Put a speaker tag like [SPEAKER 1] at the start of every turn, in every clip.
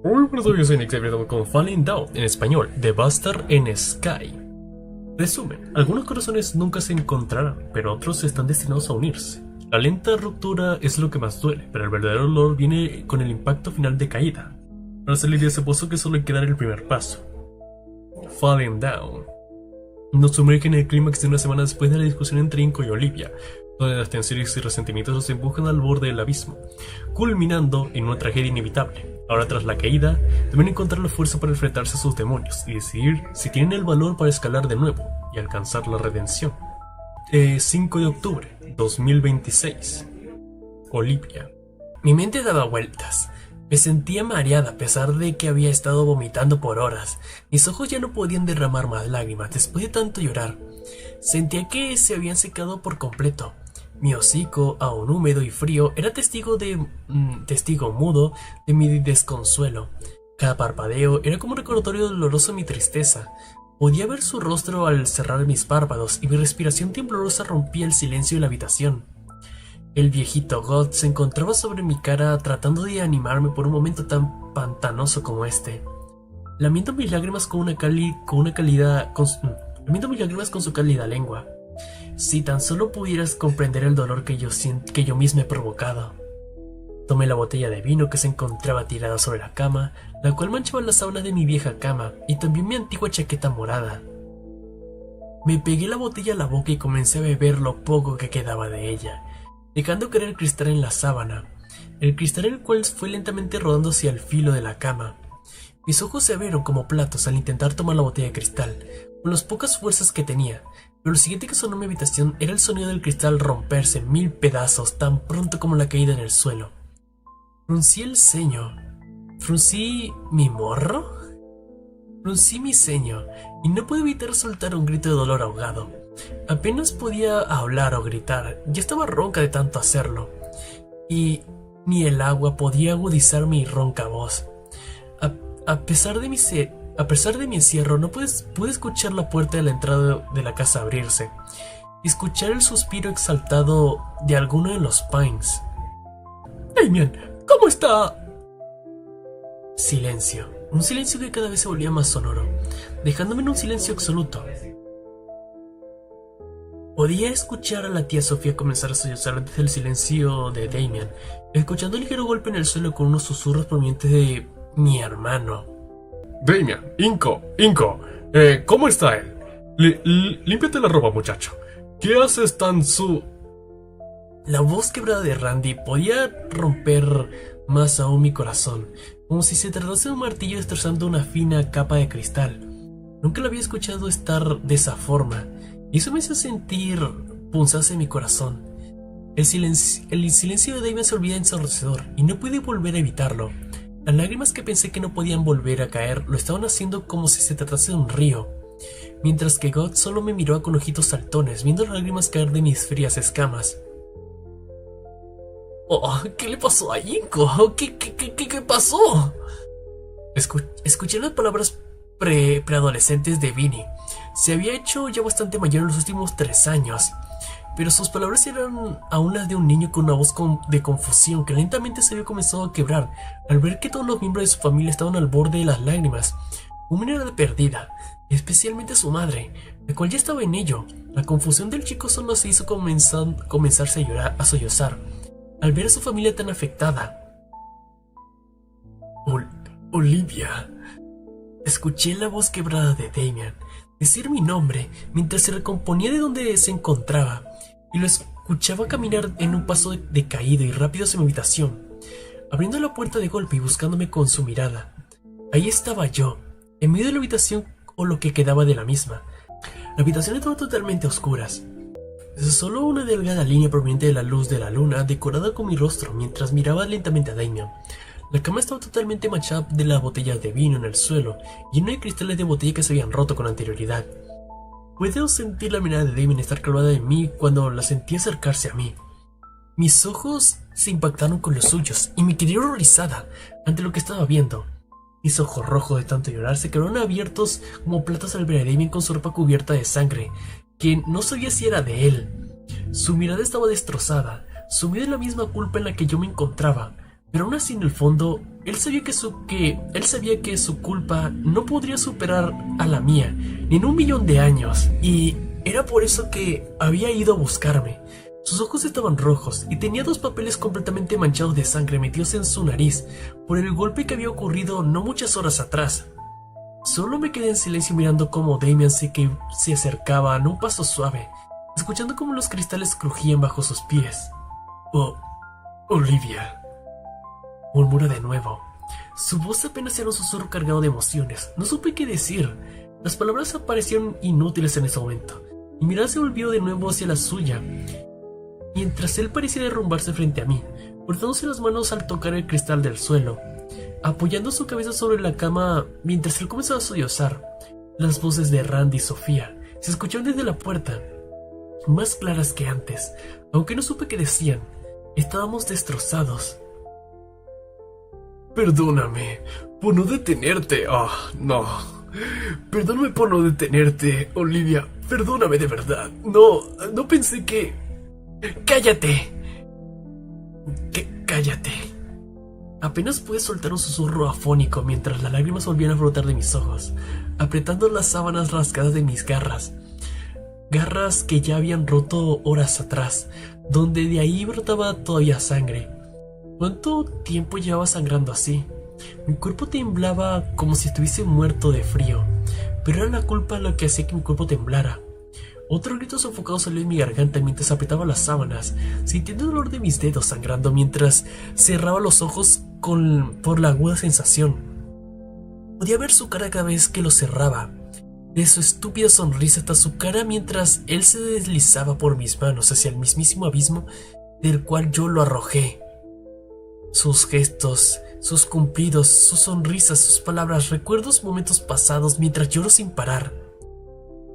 [SPEAKER 1] Muy buenos días, yo soy Nick Xavier con Falling Down, en español, The Buster in Sky. Resumen, algunos corazones nunca se encontrarán, pero otros están destinados a unirse. La lenta ruptura es lo que más duele, pero el verdadero dolor viene con el impacto final de caída. Para salir de ese pozo que solo hay que dar el primer paso. Falling Down nos sumerge en el clímax de una semana después de la discusión entre Inco y Olivia, donde las tensiones y resentimientos nos empujan al borde del abismo, culminando en una tragedia inevitable. Ahora, tras la caída, deben encontrar la fuerza para enfrentarse a sus demonios y decidir si tienen el valor para escalar de nuevo y alcanzar la redención. 5 de octubre 2026. Olivia. Mi mente daba vueltas. Me sentía mareada a pesar de que había estado vomitando por horas. Mis ojos ya no podían derramar más lágrimas después de tanto llorar. Sentía que se habían secado por completo. Mi hocico, aún húmedo y frío, era testigo mudo de mi desconsuelo. Cada parpadeo era como un recordatorio doloroso de mi tristeza. Podía ver su rostro al cerrar mis párpados y mi respiración temblorosa rompía el silencio de la habitación. El viejito God se encontraba sobre mi cara tratando de animarme por un momento tan pantanoso como este. Lamiendo mis lágrimas con su cálida lengua. Si tan solo pudieras comprender el dolor que yo mismo he provocado. Tomé la botella de vino que se encontraba tirada sobre la cama, la cual manchaba las sábanas de mi vieja cama y también mi antigua chaqueta morada. Me pegué la botella a la boca y comencé a beber lo poco que quedaba de ella, dejando caer el cristal en la sábana, el cristal el cual fue lentamente rodando hacia el filo de la cama. Mis ojos se abrieron como platos al intentar tomar la botella de cristal, con las pocas fuerzas que tenía, pero lo siguiente que sonó en mi habitación era el sonido del cristal romperse en 1000 pedazos tan pronto como la caída en el suelo. Fruncí el ceño. ¿Fruncí mi morro? Fruncí mi ceño, y no pude evitar soltar un grito de dolor ahogado. Apenas podía hablar o gritar, ya estaba ronca de tanto hacerlo, y ni el agua podía agudizar mi ronca voz. A pesar de mi encierro, no pude escuchar la puerta de la entrada de la casa abrirse, y escuchar el suspiro exaltado de alguno de los Pines. ¡Damian! ¿Cómo está? Silencio. Un silencio que cada vez se volvía más sonoro, dejándome en un silencio absoluto. Podía escuchar a la tía Sofía comenzar a sollozar desde el silencio de Damian, escuchando un ligero golpe en el suelo con unos susurros provenientes de mi hermano.
[SPEAKER 2] Damian, Inco, ¿cómo está él? Límpiate la ropa, muchacho. ¿Qué haces tan
[SPEAKER 1] La voz quebrada de Randy podía romper más aún mi corazón, como si se tratase de un martillo destrozando una fina capa de cristal. Nunca lo había escuchado estar de esa forma, y eso me hizo sentir punzarse en mi corazón. El silencio de Damian se olvida ensordecedor, y no pude volver a evitarlo. Las lágrimas que pensé que no podían volver a caer lo estaban haciendo como si se tratase de un río, mientras que God solo me miró con ojitos saltones, viendo las lágrimas caer de mis frías escamas. Oh, ¿qué le pasó a Inco? ¿Qué pasó? Escuché las palabras preadolescentes de Vinny. Se había hecho ya bastante mayor en los últimos 3 años, pero sus palabras eran aún las de un niño con una voz de confusión que lentamente se había comenzado a quebrar al ver que todos los miembros de su familia estaban al borde de las lágrimas. Una mirada perdida, especialmente su madre, la cual ya estaba en ello. La confusión del chico solo se hizo comenzarse a sollozar al ver a su familia tan afectada. Olivia. Escuché la voz quebrada de Damian decir mi nombre mientras se recomponía de donde se encontraba, y lo escuchaba caminar en un paso decaído y rápido hacia mi habitación, abriendo la puerta de golpe y buscándome con su mirada. Ahí estaba yo, en medio de la habitación o lo que quedaba de la misma. La habitación estaba totalmente a oscuras. Solo una delgada línea proveniente de la luz de la luna decorada con mi rostro mientras miraba lentamente a Damian. La cama estaba totalmente manchada de las botellas de vino en el suelo, lleno de cristales de botella que se habían roto con anterioridad. Puedo sentir la mirada de Damian estar clavada en mí cuando la sentí acercarse a mí. Mis ojos se impactaron con los suyos y me quedé horrorizada ante lo que estaba viendo. Mis ojos rojos de tanto llorar se quedaron abiertos como platos al ver a Damian con su ropa cubierta de sangre, que no sabía si era de él. Su mirada estaba destrozada, sumida en la misma culpa en la que yo me encontraba. Pero aún así en el fondo, él sabía que su culpa no podría superar a la mía, ni en 1 millón de años, y era por eso que había ido a buscarme. Sus ojos estaban rojos y tenía 2 papeles completamente manchados de sangre metidos en su nariz por el golpe que había ocurrido no muchas horas atrás. Solo me quedé en silencio mirando cómo Damian se acercaba a un paso suave, escuchando cómo los cristales crujían bajo sus pies. Oh, Olivia, murmuró de nuevo. Su voz apenas era un susurro cargado de emociones. No supe qué decir. Las palabras parecieron inútiles en ese momento. Mi mirada se volvió de nuevo hacia la suya, mientras él parecía derrumbarse frente a mí, cortándose las manos al tocar el cristal del suelo, apoyando su cabeza sobre la cama mientras él comenzaba a sollozar. Las voces de Randy y Sofía se escuchaban desde la puerta, más claras que antes, aunque no supe qué decían. Estábamos destrozados.
[SPEAKER 2] Perdóname por no detenerte. No. Perdóname por no detenerte, Olivia. Perdóname de verdad. No pensé que...
[SPEAKER 1] ¡Cállate! ¡Cállate! Apenas pude soltar un susurro afónico mientras las lágrimas volvían a brotar de mis ojos, apretando las sábanas rasgadas de mis garras. Garras que ya habían roto horas atrás, donde de ahí brotaba todavía sangre. ¿Cuánto tiempo llevaba sangrando así? Mi cuerpo temblaba como si estuviese muerto de frío, pero era la culpa lo que hacía que mi cuerpo temblara. Otro grito sofocado salió de mi garganta mientras apretaba las sábanas, sintiendo el dolor de mis dedos sangrando mientras cerraba los ojos por la aguda sensación. Podía ver su cara cada vez que los cerraba, de su estúpida sonrisa hasta su cara mientras él se deslizaba por mis manos hacia el mismísimo abismo del cual yo lo arrojé. Sus gestos, sus cumplidos, sus sonrisas, sus palabras, recuerdos momentos pasados mientras lloro sin parar.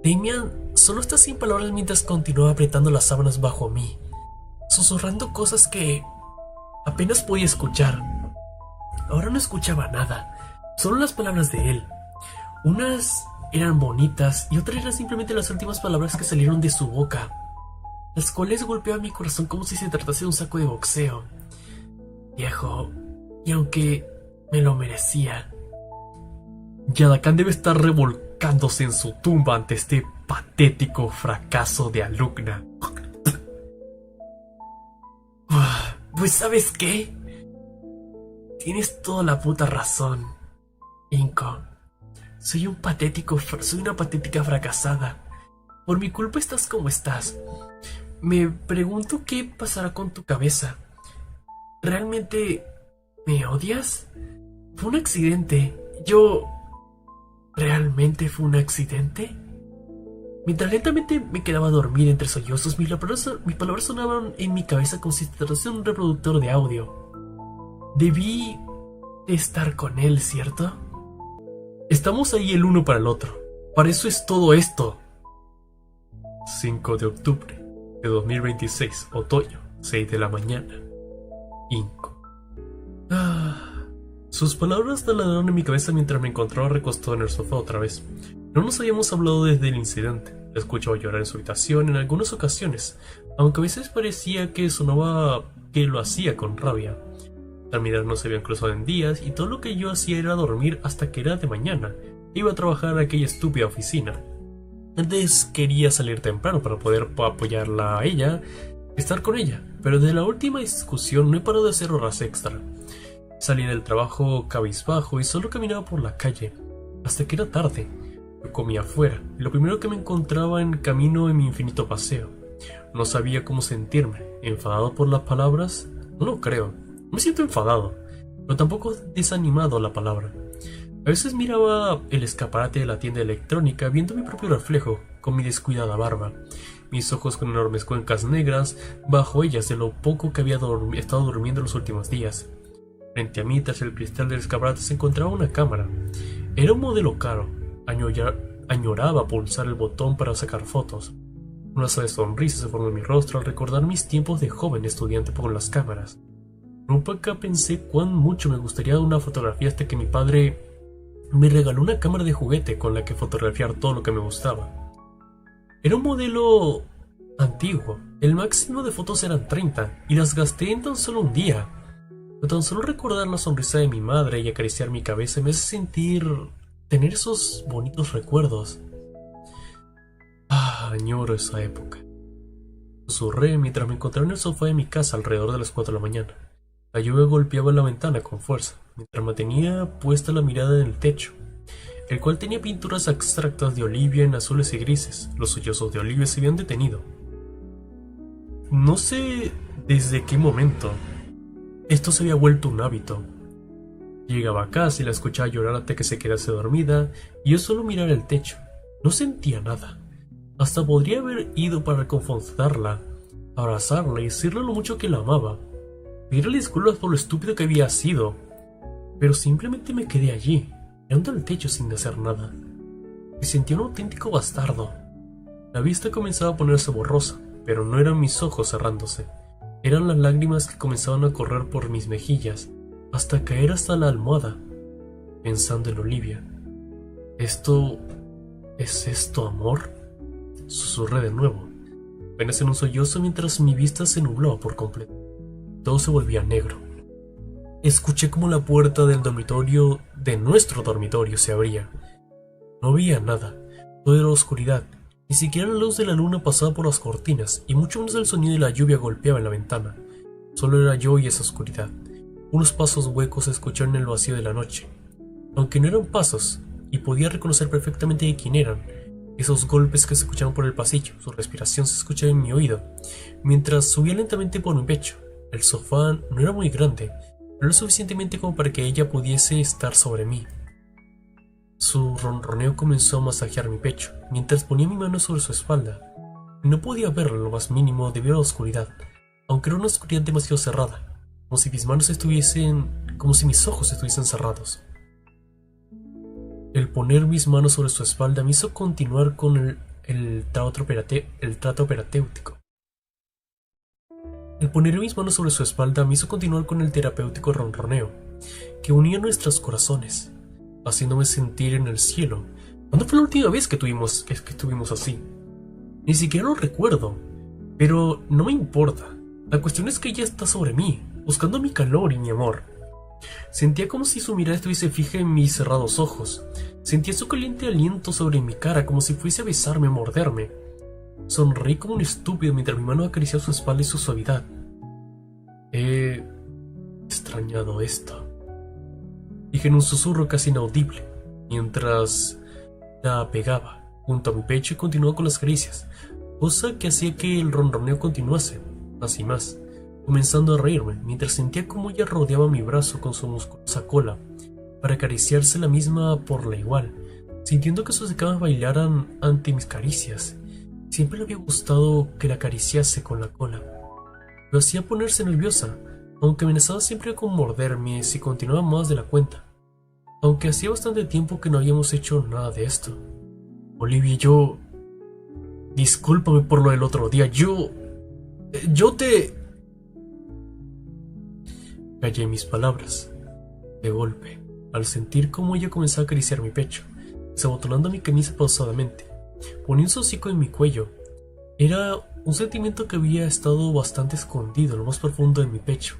[SPEAKER 1] Damian solo está sin palabras mientras continuaba apretando las sábanas bajo mí, susurrando cosas que apenas podía escuchar. Ahora no escuchaba nada, solo las palabras de él. Unas eran bonitas y otras eran simplemente las últimas palabras que salieron de su boca, las cuales golpeaban mi corazón como si se tratase de un saco de boxeo. Viejo, y aunque me lo merecía.
[SPEAKER 2] Yadakan debe estar revolcándose en su tumba ante este patético fracaso de alumna.
[SPEAKER 1] Pues ¿sabes qué? Tienes toda la puta razón, Inko. Soy una patética fracasada. Por mi culpa estás como estás. Me pregunto qué pasará con tu cabeza. ¿Realmente me odias? Fue un accidente. ¿Realmente fue un accidente? Mientras lentamente me quedaba a dormir entre sollozos, mis palabras sonaban en mi cabeza como si se tratase de un reproductor de audio. Debí de estar con él, ¿cierto?
[SPEAKER 2] Estamos ahí el uno para el otro. Para eso es todo esto. 5 de octubre de 2026, otoño, 6 de la mañana. Inko. Sus palabras taladraron en mi cabeza mientras me encontraba recostado en el sofá otra vez. No nos habíamos hablado desde el incidente. La escuchaba llorar en su habitación en algunas ocasiones, aunque a veces parecía que sonaba que lo hacía con rabia. Al mirar no se habían cruzado en días y todo lo que yo hacía era dormir hasta que era de mañana. Iba a trabajar a aquella estúpida oficina. Antes quería salir temprano para poder apoyarla a ella, estar con ella, pero desde la última discusión no he parado de hacer horas extra. Salí del trabajo cabizbajo y solo caminaba por la calle, hasta que era tarde. Yo comía afuera, y lo primero que me encontraba en camino en mi infinito paseo. No sabía cómo sentirme, enfadado por las palabras, no lo creo. Me siento enfadado, pero tampoco desanimado a la palabra. A veces miraba el escaparate de la tienda electrónica viendo mi propio reflejo con mi descuidada barba, mis ojos con enormes cuencas negras bajo ellas de lo poco que había estado durmiendo los últimos días. Frente a mí, tras el cristal del escaparate, se encontraba una cámara. Era un modelo caro. Añoraba pulsar el botón para sacar fotos. Una suave sonrisa se formó en mi rostro al recordar mis tiempos de joven estudiante con las cámaras. Nunca pensé cuán mucho me gustaría una fotografía hasta que mi padre me regaló una cámara de juguete con la que fotografiar todo lo que me gustaba. Era un modelo antiguo. El máximo de fotos eran 30 y las gasté en tan solo un día. Pero tan solo recordar la sonrisa de mi madre y acariciar mi cabeza me hace tener esos bonitos recuerdos. Añoro esa época. Susurré mientras me encontraba en el sofá de mi casa alrededor de las 4 de la mañana. La lluvia golpeaba la ventana con fuerza, mientras mantenía puesta la mirada en el techo, el cual tenía pinturas abstractas de Olivia en azules y grises. Los sollozos de Olivia se habían detenido. No sé desde qué momento esto se había vuelto un hábito. Llegaba a casa y la escuchaba llorar hasta que se quedase dormida, y yo solo miraba el techo. No sentía nada. Hasta podría haber ido para reconfortarla, abrazarla y decirle lo mucho que la amaba, pedirle disculpas por lo estúpido que había sido, pero simplemente me quedé allí, mirando al techo sin hacer nada. Me sentía un auténtico bastardo. La vista comenzaba a ponerse borrosa, pero no eran mis ojos cerrándose, eran las lágrimas que comenzaban a correr por mis mejillas, hasta caer hasta la almohada, pensando en Olivia. ¿Es esto amor? Susurré de nuevo, apenas en un sollozo mientras mi vista se nubló por completo. Todo se volvía negro. Escuché como la puerta del dormitorio, de nuestro dormitorio, se abría. No veía nada, todo era oscuridad, ni siquiera la luz de la luna pasaba por las cortinas, y mucho menos el sonido de la lluvia golpeaba en la ventana. Solo era yo y esa oscuridad. Unos pasos huecos se escucharon en el vacío de la noche. Aunque no eran pasos, y podía reconocer perfectamente de quién eran, esos golpes que se escuchaban por el pasillo, su respiración se escuchaba en mi oído, mientras subía lentamente por mi pecho. El sofá no era muy grande, pero lo suficientemente como para que ella pudiese estar sobre mí. Su ronroneo comenzó a masajear mi pecho, mientras ponía mi mano sobre su espalda. No podía verlo en lo más mínimo debido a la oscuridad, aunque era una oscuridad demasiado cerrada, como si mis ojos estuviesen cerrados. El poner mis manos sobre su espalda me hizo continuar con el trato terapéutico. El poner mis manos sobre su espalda me hizo continuar con el terapéutico ronroneo, que unía nuestros corazones, haciéndome sentir en el cielo. ¿Cuándo fue la última vez que estuvimos así? Ni siquiera lo recuerdo, pero no me importa. La cuestión es que ella está sobre mí, buscando mi calor y mi amor. Sentía como si su mirada estuviese fija en mis cerrados ojos. Sentía su caliente aliento sobre mi cara, como si fuese a besarme o morderme. Sonreí como un estúpido mientras mi mano acariciaba su espalda y su suavidad. He extrañado esto, dije en un susurro casi inaudible, mientras la pegaba junto a mi pecho y continuó con las caricias, cosa que hacía que el ronroneo continuase, más y más, comenzando a reírme, mientras sentía como ella rodeaba mi brazo con su musculosa cola, para acariciarse la misma por la igual, sintiendo que sus escamas bailaran ante mis caricias. Siempre le había gustado que la acariciase con la cola. Lo hacía ponerse nerviosa, aunque amenazaba siempre con morderme si continuaba más de la cuenta, aunque hacía bastante tiempo que no habíamos hecho nada de esto. Olivia, discúlpame por lo del otro día, yo te... Callé mis palabras, de golpe, al sentir cómo ella comenzaba a acariciar mi pecho, desabotonando mi camisa pausadamente, poniendo su hocico en mi cuello. Era un sentimiento que había estado bastante escondido en lo más profundo de mi pecho,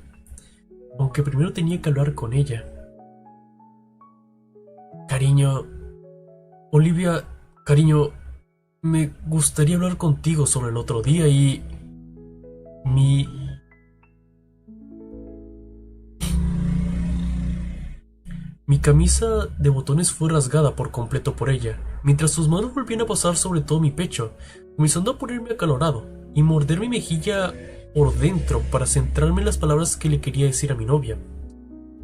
[SPEAKER 2] aunque primero tenía que hablar con ella. Olivia, cariño, me gustaría hablar contigo sobre el otro día y... Mi camisa de botones fue rasgada por completo por ella, mientras sus manos volvían a pasar sobre todo mi pecho, comenzando a ponerme acalorado y morder mi mejilla por dentro para centrarme en las palabras que le quería decir a mi novia.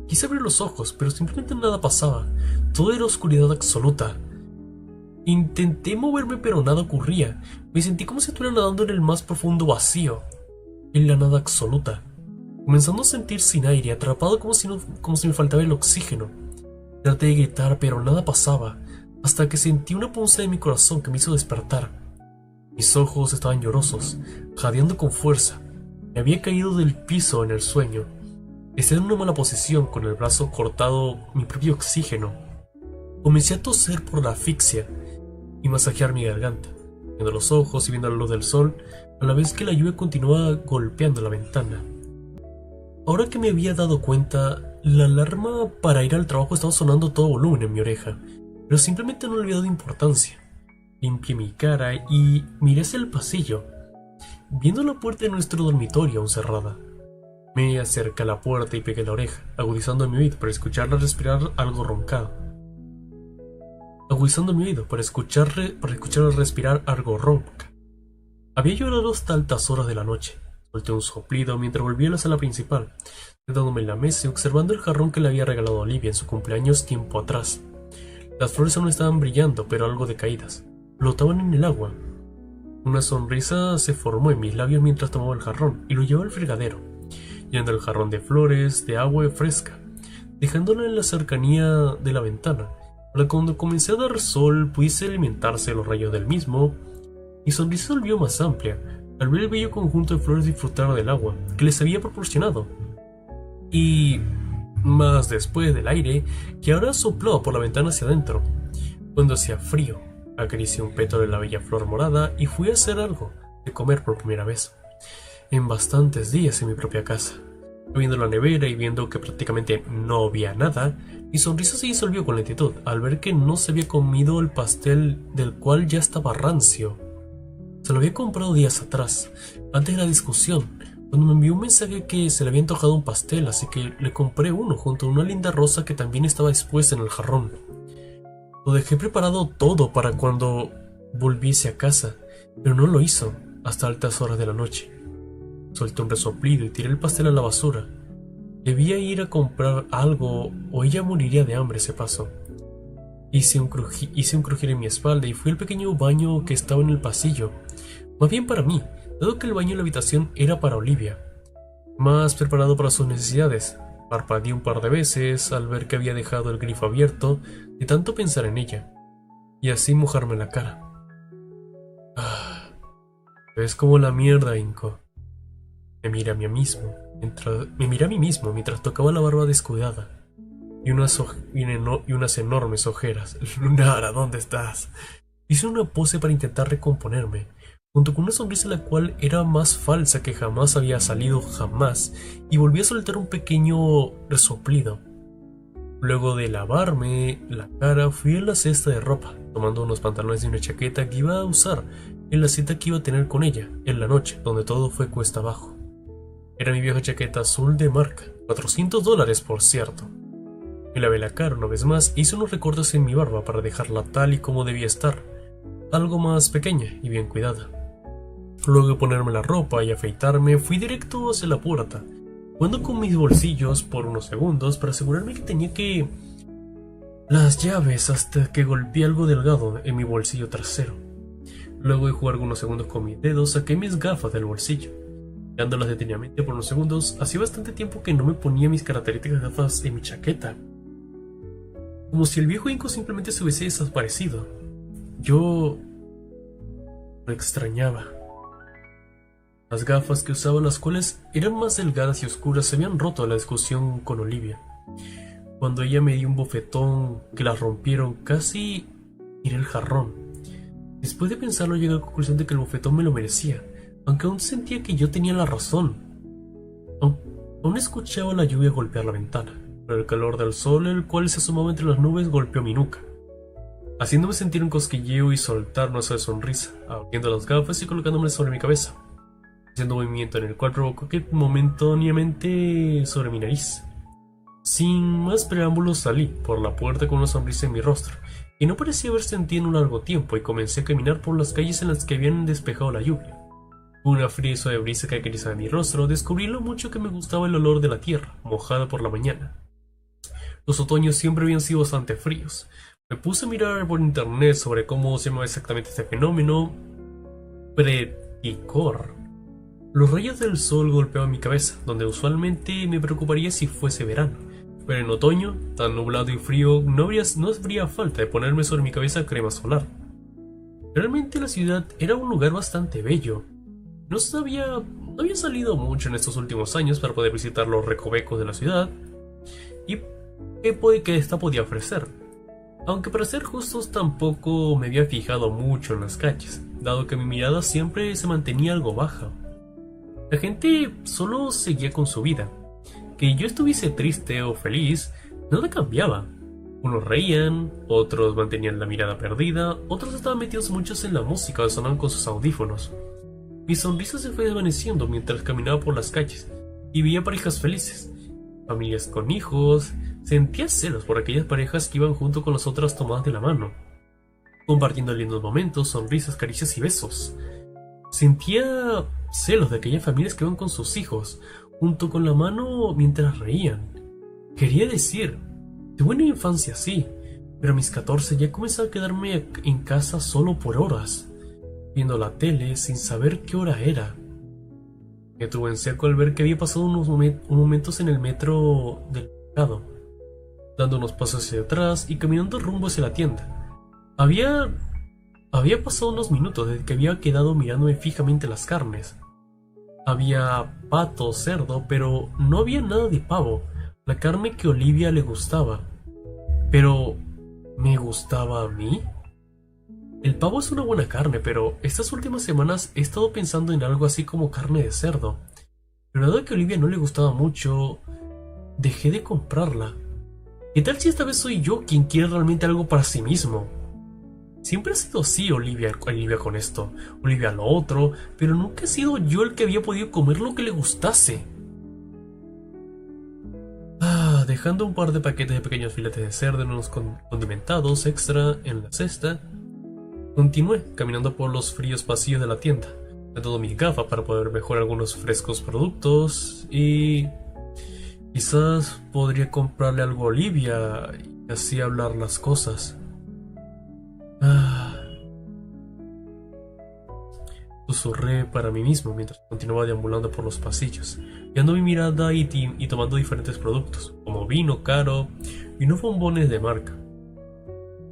[SPEAKER 2] Quise abrir los ojos, pero simplemente nada pasaba, todo era oscuridad absoluta. Intenté moverme, pero nada ocurría. Me sentí como si estuviera nadando en el más profundo vacío, en la nada absoluta, comenzando a sentir sin aire, atrapado como si me faltaba el oxígeno. Traté de gritar, pero nada pasaba, hasta que sentí una punzada en mi corazón que me hizo despertar. Mis ojos estaban llorosos, jadeando con fuerza. Me había caído del piso en el sueño. Estaba en una mala posición, con el brazo cortado, mi propio oxígeno. Comencé a toser por la asfixia y masajear mi garganta, viendo los ojos y viendo la luz del sol, a la vez que la lluvia continuaba golpeando la ventana.
[SPEAKER 1] Ahora que me había dado cuenta, la alarma para ir al trabajo estaba sonando a todo volumen en mi oreja, pero simplemente no le había dado importancia. Limpié mi cara y miré hacia el pasillo, viendo la puerta de nuestro dormitorio aún cerrada. Me acerqué a la puerta y pegué la oreja, agudizando mi oído para escucharla respirar algo roncado. Agudizando mi oído para escucharla respirar algo ronca. Había llorado hasta altas horas de la noche. Solté un soplido mientras volví a la sala principal, sentándome en la mesa y observando el jarrón que le había regalado a Olivia en su cumpleaños tiempo atrás. Las flores aún estaban brillando, pero algo decaídas. Flotaban en el agua. Una sonrisa se formó en mis labios mientras tomaba el jarrón y lo llevaba al fregadero, llenando el jarrón de flores de agua fresca, dejándolo en la cercanía de la ventana, para cuando comencé a dar sol pudiese alimentarse de los rayos del mismo. Mi sonrisa se volvió más amplia al ver el bello conjunto de flores disfrutar del agua que les había proporcionado. Y más después del aire que ahora soplaba por la ventana hacia adentro. Cuando hacía frío, acaricié un pétalo de la bella flor morada y fui a hacer algo de comer por primera vez en bastantes días en mi propia casa. Abriendo la nevera y viendo que prácticamente no había nada, mi sonrisa se disolvió con lentitud al ver que no se había comido el pastel, del cual ya estaba rancio. Se lo había comprado días atrás, antes de la discusión, cuando me envió un mensaje que se le había antojado un pastel, así que le compré uno junto a una linda rosa que también estaba expuesta en el jarrón. Lo dejé preparado todo para cuando volviese a casa, pero no lo hizo hasta altas horas de la noche. Solté un resoplido y tiré el pastel a la basura. Debía ir a comprar algo o ella moriría de hambre ese paso. Hice un crujir en mi espalda y fui al pequeño baño que estaba en el pasillo. Más bien para mí, dado que el baño en la habitación era para Olivia. Más preparado para sus necesidades, parpadeé un par de veces al ver que había dejado el grifo abierto de tanto pensar en ella, y así mojarme la cara. Es como la mierda, Inco. Me miré a mí mismo mientras tocaba la barba descuidada y unas enormes ojeras. Lunara, ¿dónde estás? Hice una pose para intentar recomponerme, junto con una sonrisa la cual era más falsa que jamás había salido jamás, y volví a soltar un pequeño resoplido. Luego de lavarme la cara, fui a la cesta de ropa, tomando unos pantalones y una chaqueta que iba a usar en la cita que iba a tener con ella en la noche, donde todo fue cuesta abajo. Era mi vieja chaqueta azul de marca, $400 por cierto. Me lavé la cara una vez más e hice unos recortes en mi barba para dejarla tal y como debía estar, algo más pequeña y bien cuidada. Luego de ponerme la ropa y afeitarme, fui directo hacia la puerta, jugando con mis bolsillos por unos segundos para asegurarme que tenía las llaves hasta que golpeé algo delgado en mi bolsillo trasero. Luego de jugar algunos segundos con mis dedos, saqué mis gafas del bolsillo. Mirándolas detenidamente por unos segundos, hacía bastante tiempo que no me ponía mis características gafas en mi chaqueta. Como si el viejo Inco simplemente se hubiese desaparecido. Yo lo extrañaba. Las gafas que usaba, las cuales eran más delgadas y oscuras, se habían roto en la discusión con Olivia. Cuando ella me dio un bofetón que las rompieron, casi tiré el jarrón. Después de pensarlo, llegué a la conclusión de que el bofetón me lo merecía, aunque aún sentía que yo tenía la razón. Aún escuchaba la lluvia golpear la ventana, pero el calor del sol, el cual se asomaba entre las nubes, golpeó mi nuca, haciéndome sentir un cosquilleo y soltar una suave sonrisa, abriendo las gafas y colocándomelas sobre mi cabeza, haciendo un movimiento en el cual provocó que momentáneamente sobre mi nariz. Sin más preámbulos, salí por la puerta con una sonrisa en mi rostro, y no parecía haber sentido en un largo tiempo, y comencé a caminar por las calles en las que habían despejado la lluvia. Una fría y suave brisa que acariciaba mi rostro, descubrí lo mucho que me gustaba el olor de la tierra, mojada por la mañana. Los otoños siempre habían sido bastante fríos. Me puse a mirar por internet sobre cómo se llama exactamente este fenómeno. Preticor. Los rayos del sol golpeaban mi cabeza, donde usualmente me preocuparía si fuese verano. Pero en otoño, tan nublado y frío, no habría falta de ponerme sobre mi cabeza crema solar. Realmente la ciudad era un lugar bastante bello. No había salido mucho en estos últimos años para poder visitar los recovecos de la ciudad y que esta podía ofrecer. Aunque para ser justos tampoco me había fijado mucho en las calles, dado que mi mirada siempre se mantenía algo baja. La gente solo seguía con su vida, que yo estuviese triste o feliz, nada cambiaba. Unos reían, otros mantenían la mirada perdida, otros estaban metidos muchos en la música o sonaban con sus audífonos. Mi sonrisa se fue desvaneciendo mientras caminaba por las calles y veía parejas felices, familias con hijos. Sentía celos por aquellas parejas que iban junto con las otras tomadas de la mano, compartiendo lindos momentos, sonrisas, caricias y besos. Sentía celos de aquellas familias que iban con sus hijos, junto con la mano mientras reían. Quería decir, tuve una infancia así, pero a mis 14 ya comencé a quedarme en casa solo por horas, viendo la tele sin saber qué hora era. Me tuve en seco al ver que había pasado unos momentos en el metro del mercado, dando unos pasos hacia atrás y caminando rumbo hacia la tienda. Había pasado unos minutos desde que había quedado mirándome fijamente las carnes. Había pato, cerdo, pero no había nada de pavo, la carne que a Olivia le gustaba. Pero, ¿me gustaba a mí? El pavo es una buena carne, pero estas últimas semanas he estado pensando en algo así como carne de cerdo. Pero dado que a Olivia no le gustaba mucho, dejé de comprarla. ¿Qué tal si esta vez soy yo quien quiere realmente algo para sí mismo? Siempre ha sido así Olivia con esto, Olivia lo otro, pero nunca he sido yo el que había podido comer lo que le gustase. Dejando un par de paquetes de pequeños filetes de cerdo en unos condimentados extra en la cesta, continué caminando por los fríos pasillos de la tienda, metiendo mis gafas para poder ver mejor algunos frescos productos y quizás podría comprarle algo a Olivia y así hablar las cosas. Susurré para mí mismo mientras continuaba deambulando por los pasillos, guiando mi mirada y tomando diferentes productos, como vino caro y unos bombones de marca.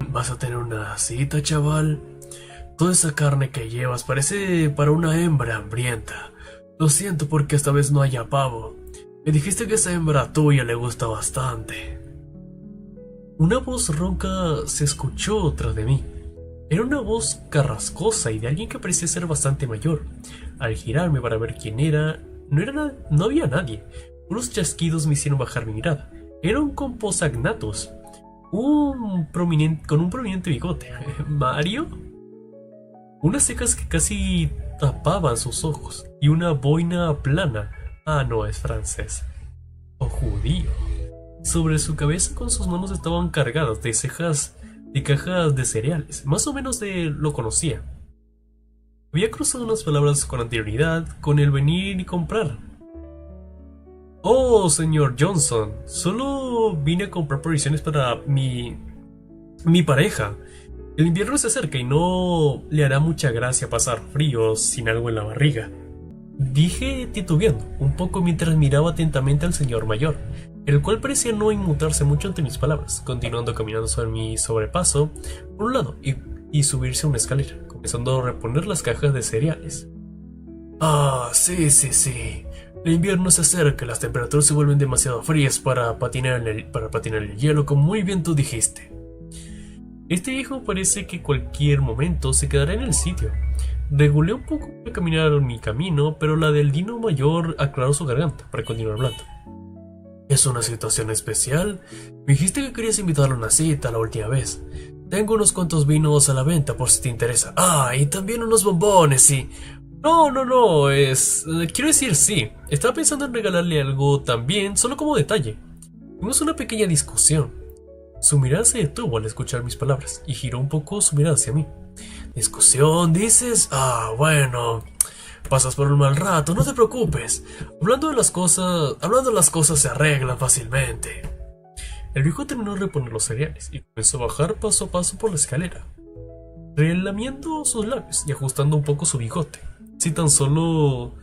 [SPEAKER 1] ¿Vas a tener una cita, chaval? Toda esa carne que llevas parece para una hembra hambrienta. Lo siento porque esta vez no haya pavo. Me dijiste que esa hembra tuya le gusta bastante. Una voz ronca se escuchó tras de mí. Era una voz carrascosa y de alguien que parecía ser bastante mayor. Al girarme para ver quién era, no había nadie. Unos chasquidos me hicieron bajar mi mirada. Era un composagnatus, con un prominente bigote. ¿Mario? Unas cejas que casi tapaban sus ojos y una boina plana. No es francés. O judío. Sobre su cabeza con sus manos estaban cargadas de cajas de cereales. Más o menos lo conocía. Había cruzado unas palabras con anterioridad con el venir y comprar. Oh, señor Johnson, solo vine a comprar provisiones para mi pareja. El invierno se acerca y no le hará mucha gracia pasar frío sin algo en la barriga. Dije titubeando un poco mientras miraba atentamente al señor mayor, el cual parecía no inmutarse mucho ante mis palabras, continuando caminando sobre mi sobrepaso por un lado y subirse a una escalera, comenzando a reponer las cajas de cereales. Sí. El invierno se acerca, las temperaturas se vuelven demasiado frías para patinar el hielo, como muy bien tú dijiste. Este viejo parece que cualquier momento se quedará en el sitio. Regulé un poco para caminar mi camino, pero la del dino mayor aclaró su garganta para continuar hablando. ¿Es una situación especial? Me dijiste que querías invitarlo a una cita la última vez. Tengo unos cuantos vinos a la venta por si te interesa. Y también unos bombones y... No, quiero decir sí. Estaba pensando en regalarle algo también, solo como detalle. Tuvimos una pequeña discusión. Su mirada se detuvo al escuchar mis palabras y giró un poco su mirada hacia mí. ¿Discusión, dices? Bueno. Pasas por un mal rato, no te preocupes. Hablando las cosas se arreglan fácilmente. El viejo terminó de reponer los cereales y comenzó a bajar paso a paso por la escalera, relamiendo sus labios y ajustando un poco su bigote. Si tan solo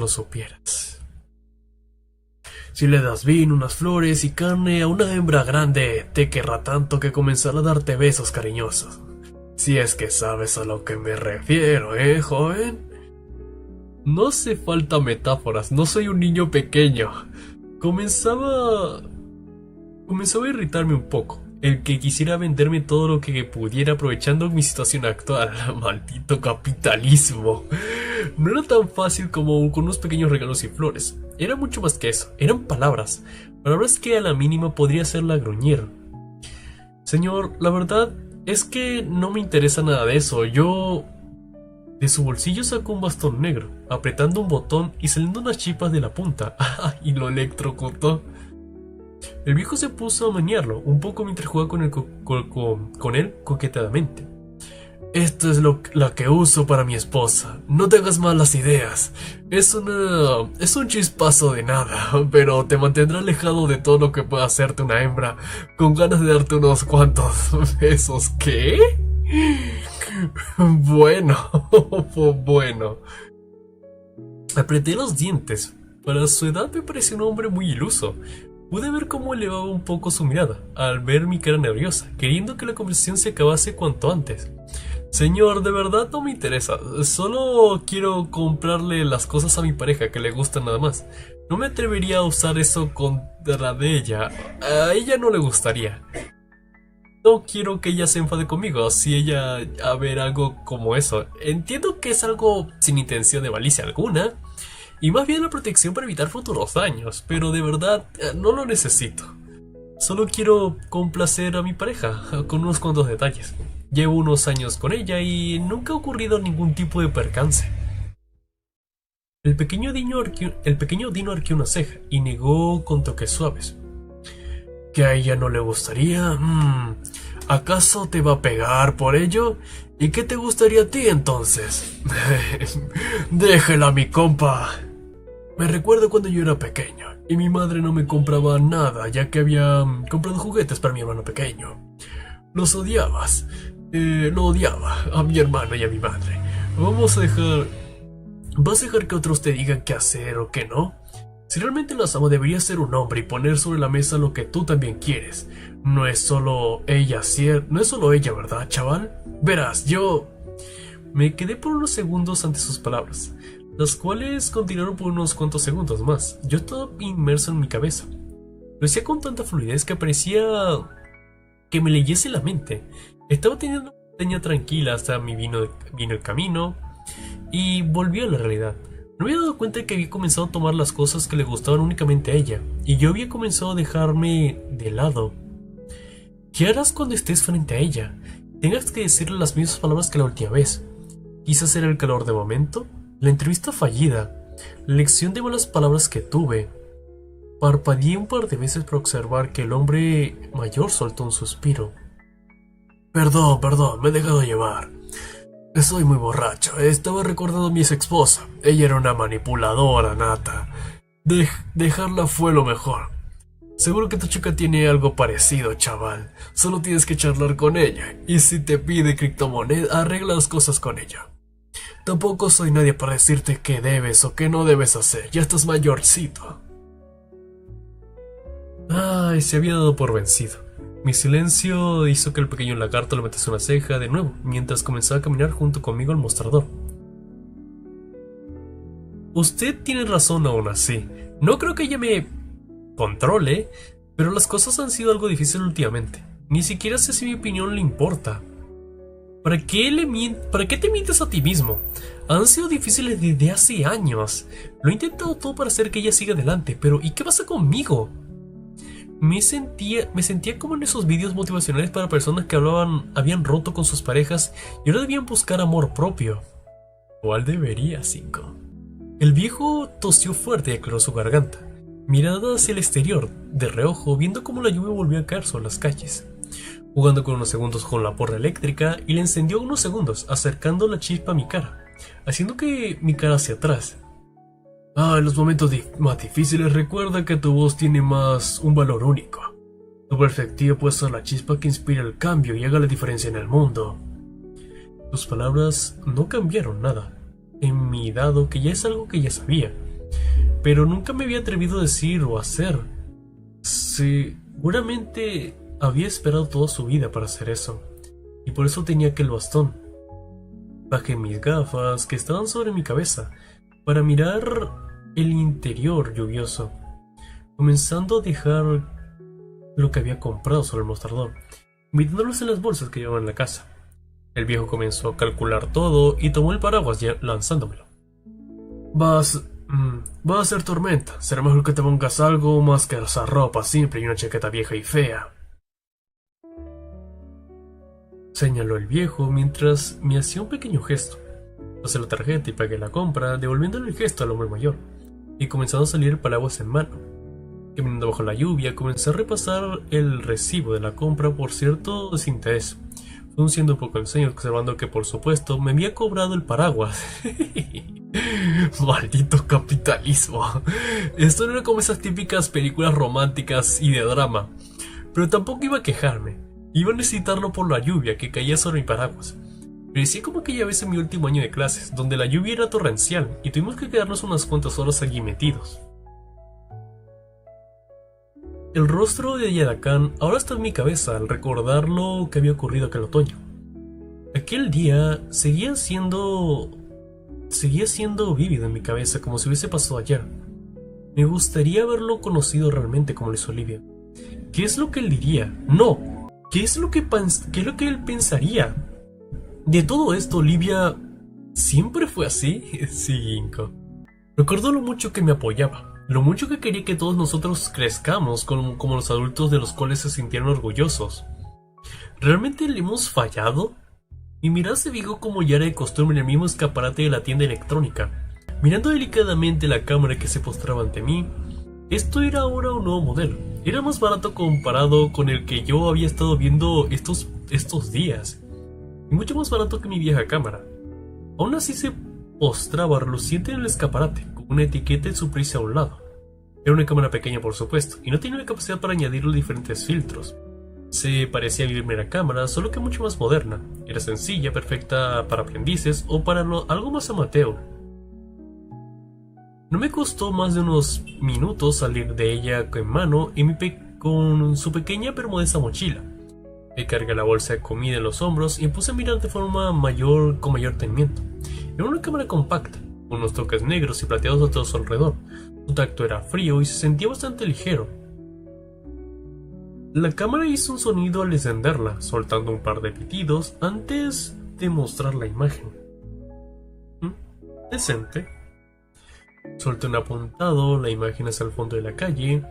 [SPEAKER 1] supieras. Si le das vino, unas flores y carne a una hembra grande, te querrá tanto que comenzará a darte besos cariñosos. Si es que sabes a lo que me refiero, joven. No hace falta metáforas, no soy un niño pequeño. Comenzaba a irritarme un poco, el que quisiera venderme todo lo que pudiera aprovechando mi situación actual. Maldito capitalismo. No era tan fácil como con unos pequeños regalos y flores. Era mucho más que eso. Eran palabras. Palabras que a la mínima podría hacerla gruñir. Señor, la verdad es que no me interesa nada de eso. Yo... De su bolsillo sacó un bastón negro, apretando un botón y saliendo unas chispas de la punta. Y lo electrocutó. El viejo se puso a menearlo un poco mientras jugaba con él coquetamente. Esto es la que uso para mi esposa. No te hagas malas ideas. Es un chispazo de nada, pero te mantendrá alejado de todo lo que pueda hacerte una hembra con ganas de darte unos cuantos besos. ¿Qué? Bueno, bueno. Apreté los dientes. Para su edad me pareció un hombre muy iluso. Pude ver cómo elevaba un poco su mirada al ver mi cara nerviosa, queriendo que la conversación se acabase cuanto antes. Señor, de verdad no me interesa. Solo quiero comprarle las cosas a mi pareja que le gustan nada más. No me atrevería a usar eso contra de ella. A ella no le gustaría. No quiero que ella se enfade conmigo si ella a ver algo como eso. Entiendo que es algo sin intención de malicia alguna, y más bien la protección para evitar futuros daños, pero de verdad no lo necesito. Solo quiero complacer a mi pareja con unos cuantos detalles. Llevo unos años con ella y nunca ha ocurrido ningún tipo de percance. El pequeño Dino arqueó una ceja y negó con toques suaves. ¿Que a ella no le gustaría? ¿Acaso te va a pegar por ello? ¿Y qué te gustaría a ti entonces? Déjela, mi compa. Me recuerdo cuando yo era pequeño y mi madre no me compraba nada ya que había comprado juguetes para mi hermano pequeño. Los odiabas. Lo odiaba a mi hermano y a mi madre. ¿Vas a dejar que otros te digan qué hacer o qué no? Si realmente la ama, debería ser un hombre y poner sobre la mesa lo que tú también quieres. No es solo ella, ¿verdad, chaval? Verás, yo... Me quedé por unos segundos ante sus palabras, las cuales continuaron por unos cuantos segundos más. Yo estaba inmerso en mi cabeza. Lo hacía con tanta fluidez que parecía que me leyese la mente. Estaba teniendo una montaña tranquila hasta vino el camino y volvió a la realidad. No me había dado cuenta de que había comenzado a tomar las cosas que le gustaban únicamente a ella, y yo había comenzado a dejarme de lado. ¿Qué harás cuando estés frente a ella? Tengas que decirle las mismas palabras que la última vez. Quizás era el calor de momento, la entrevista fallida, la lección de malas palabras que tuve. Parpadeé un par de veces para observar que el hombre mayor soltó un suspiro. Perdón, me he dejado llevar. Estoy muy borracho. Estaba recordando a mi ex esposa. Ella era una manipuladora nata. Dejarla fue lo mejor. Seguro que tu chica tiene algo parecido, chaval. Solo tienes que charlar con ella. Y si te pide criptomoneda, arregla las cosas con ella. Tampoco soy nadie para decirte qué debes o qué no debes hacer. Ya estás mayorcito. Ay, se había dado por vencido. Mi silencio hizo que el pequeño lagarto le metiese una ceja de nuevo, mientras comenzaba a caminar junto conmigo al mostrador. Usted tiene razón aún así. No creo que ella me controle, pero las cosas han sido algo difíciles últimamente. Ni siquiera sé si mi opinión le importa. ¿Para qué te mientes a ti mismo? Han sido difíciles desde hace años. Lo he intentado todo para hacer que ella siga adelante, pero ¿y qué pasa conmigo? Me sentía como en esos vídeos motivacionales para personas que habían roto con sus parejas y ahora debían buscar amor propio. ¿Cuál debería, 5? El viejo tosió fuerte y aclaró su garganta, mirando hacia el exterior, de reojo, viendo cómo la lluvia volvió a caer sobre las calles. Jugando con unos segundos con la porra eléctrica y le encendió unos segundos, acercando la chispa a mi cara, haciendo que mi cara hacia atrás. En los momentos más difíciles recuerda que tu voz tiene un valor único. Tu perspectiva puede ser la chispa que inspira el cambio y haga la diferencia en el mundo. Tus palabras no cambiaron nada en mí, dado que ya es algo que ya sabía, pero nunca me había atrevido a decir o hacer. Seguramente había esperado toda su vida para hacer eso, y por eso tenía aquel bastón. Bajé mis gafas que estaban sobre mi cabeza para mirar el interior lluvioso, comenzando a dejar
[SPEAKER 2] lo que había comprado sobre el mostrador, metiéndolos en las bolsas que llevaba en la casa. El viejo comenzó a calcular todo y tomó el paraguas lanzándomelo. Va a ser tormenta. Será mejor que te pongas algo más que esa ropa simple y una chaqueta vieja y fea. Señaló el viejo mientras me hacía un pequeño gesto. Pasé la tarjeta y pagué la compra, devolviéndole el gesto al hombre mayor, y comenzando a salir el paraguas en mano. Caminando bajo la lluvia, comencé a repasar el recibo de la compra por cierto desinterés, frunciendo un poco el ceño, observando que por supuesto me había cobrado el paraguas. Maldito capitalismo. Esto no era como esas típicas películas románticas y de drama, pero tampoco iba a quejarme. Iba a necesitarlo por la lluvia que caía sobre mi paraguas. Parecía como aquella vez en mi último año de clases, donde la lluvia era torrencial y tuvimos que quedarnos unas cuantas horas allí metidos. El rostro de Yadakan ahora está en mi cabeza al recordar lo que había ocurrido aquel otoño. Aquel día seguía siendo vívido en mi cabeza como si hubiese pasado ayer. Me gustaría haberlo conocido realmente como lo hizo Olivia. ¿Qué es lo que él diría? No. ¿Qué es lo que él pensaría? De todo esto, Olivia siempre fue así. Sí, Ginkgo. Recuerdo lo mucho que me apoyaba, lo mucho que quería que todos nosotros crezcamos como los adultos de los cuales se sintieran orgullosos. ¿Realmente le hemos fallado? Mi mirada se fijó como ya era de costumbre en el mismo escaparate de la tienda electrónica, mirando delicadamente la cámara que se postraba ante mí. Esto era ahora un nuevo modelo. Era más barato comparado con el que yo había estado viendo estos días, y mucho más barato que mi vieja cámara. Aún así se postraba reluciente en el escaparate, con una etiqueta de Surprise a un lado. Era una cámara pequeña, por supuesto, y no tenía la capacidad para añadirle diferentes filtros. Se parecía a mi primera cámara, solo que mucho más moderna. Era sencilla, perfecta para aprendices o para algo más amateur. No me costó más de unos minutos salir de ella en mano y con su pequeña pero modesta mochila. Me cargué la bolsa de comida en los hombros y me puse a mirar de forma con mayor detenimiento. Era una cámara compacta, con unos toques negros y plateados a todo su alrededor. Su tacto era frío y se sentía bastante ligero. La cámara hizo un sonido al encenderla, soltando un par de pitidos antes de mostrar la imagen. Decente. Solté un apuntado, la imagen hacia el fondo de la calle,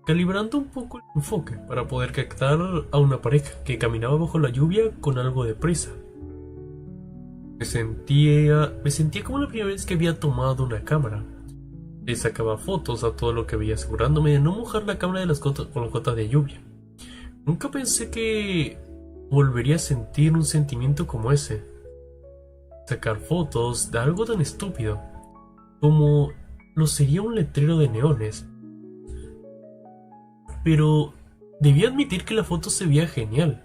[SPEAKER 2] calibrando un poco el enfoque para poder captar a una pareja que caminaba bajo la lluvia con algo de prisa. Me sentía como la primera vez que había tomado una cámara. Le sacaba fotos a todo lo que veía, asegurándome de no mojar la cámara con las gotas de lluvia. Nunca pensé que volvería a sentir un sentimiento como ese. Sacar fotos de algo tan estúpido como lo sería un letrero de neones. Pero debí admitir que la foto se veía genial.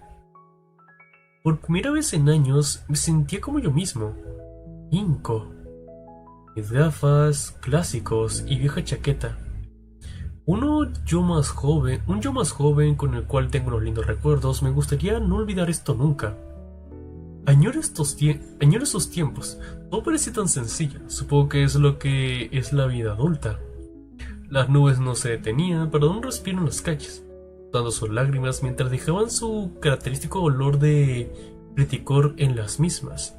[SPEAKER 2] Por primera vez en años me sentía como yo mismo, Ginkgo. Mis gafas, clásicos y vieja chaqueta. Un yo más joven con el cual tengo unos lindos recuerdos. Me gustaría no olvidar esto nunca. Añoro esos tiempos. Todo parece tan sencillo. Supongo que es lo que es la vida adulta. Las nubes no se detenían para dar un respiro en las calles, dando sus lágrimas mientras dejaban su característico olor de reticor en las mismas.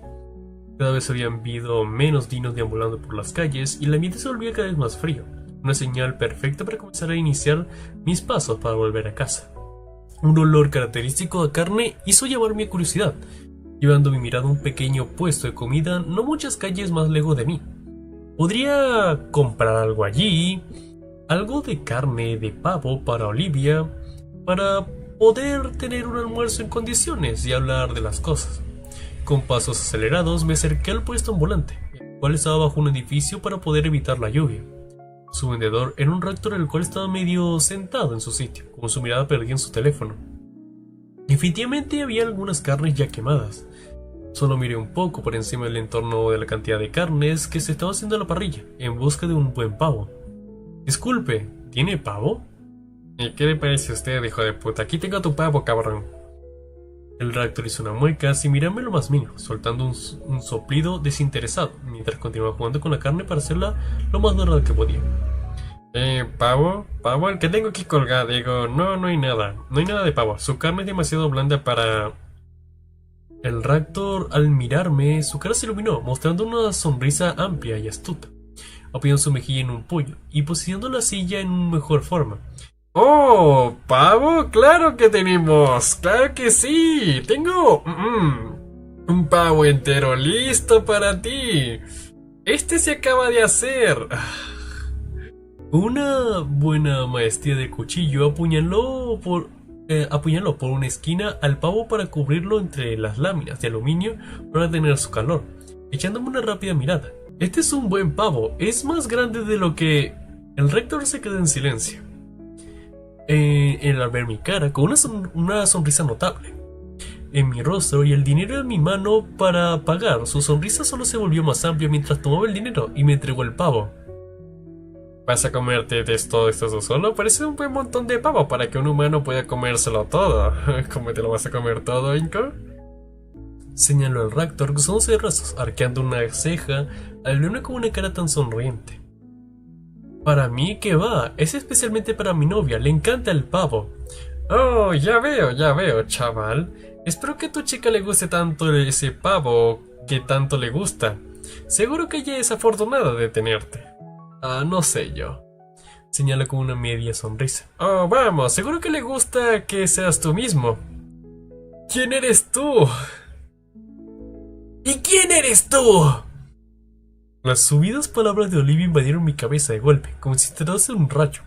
[SPEAKER 2] Cada vez habían habido menos dinos deambulando por las calles y el ambiente se volvía cada vez más frío. Una señal perfecta para comenzar a iniciar mis pasos para volver a casa. Un olor característico de carne hizo llamar mi curiosidad, llevando mi mirada a un pequeño puesto de comida no muchas calles más lejos de mí. Podría comprar algo allí, algo de carne de pavo para Olivia, para poder tener un almuerzo en condiciones y hablar de las cosas. Con pasos acelerados me acerqué al puesto ambulante, el cual estaba bajo un edificio para poder evitar la lluvia. Su vendedor era un rector el cual estaba medio sentado en su sitio, con su mirada perdida en su teléfono. Definitivamente había algunas carnes ya quemadas. Solo miré un poco por encima del entorno de la cantidad de carnes que se estaba haciendo a la parrilla, en busca de un buen pavo. Disculpe, ¿tiene pavo? ¿Y qué le parece a usted, hijo de puta? Aquí tengo tu pavo, cabrón. El rector hizo una mueca sin mirarme lo más mínimo, soltando un soplido desinteresado, mientras continuaba jugando con la carne para hacerla lo más dorada que podía. ¿Pavo? ¿Pavo? El que tengo aquí colgado. Digo, no, no hay nada. No hay nada de pavo. Su carne es demasiado blanda para... El raptor, al mirarme, su cara se iluminó, mostrando una sonrisa amplia y astuta. Apoyó su mejilla en un puño y posicionando la silla en una mejor forma. ¡Oh! ¿Pavo? ¡Claro que tenemos! ¡Claro que sí! ¡Tengo un pavo entero listo para ti! ¡Este se acaba de hacer! Una buena maestría de cuchillo apuñaló por una esquina al pavo para cubrirlo entre las láminas de aluminio para tener su calor, echándome una rápida mirada. Este es un buen pavo, es más grande de lo que... El rector se quedó en silencio. Al ver mi cara, con una sonrisa notable en mi rostro y el dinero en mi mano para pagar, su sonrisa solo se volvió más amplia mientras tomaba el dinero y me entregó el pavo. ¿Vas a comerte de todo esto solo? Parece un buen montón de pavo para que un humano pueda comérselo todo. ¿Cómo te lo vas a comer todo, Inco? Señaló el raptor cruzándose brazos, arqueando una ceja al verme con una cara tan sonriente. Para mí, ¿qué va? Es especialmente para mi novia, le encanta el pavo. Oh, ya veo, chaval. Espero que a tu chica le guste tanto ese pavo que tanto le gusta. Seguro que ella es afortunada de tenerte. Ah, no sé yo. Señala con una media sonrisa. Oh, vamos, seguro que le gusta que seas tú mismo. ¿Quién eres tú? ¿Y quién eres tú? Las subidas palabras de Olivia invadieron mi cabeza de golpe, como si tratase de un rayo.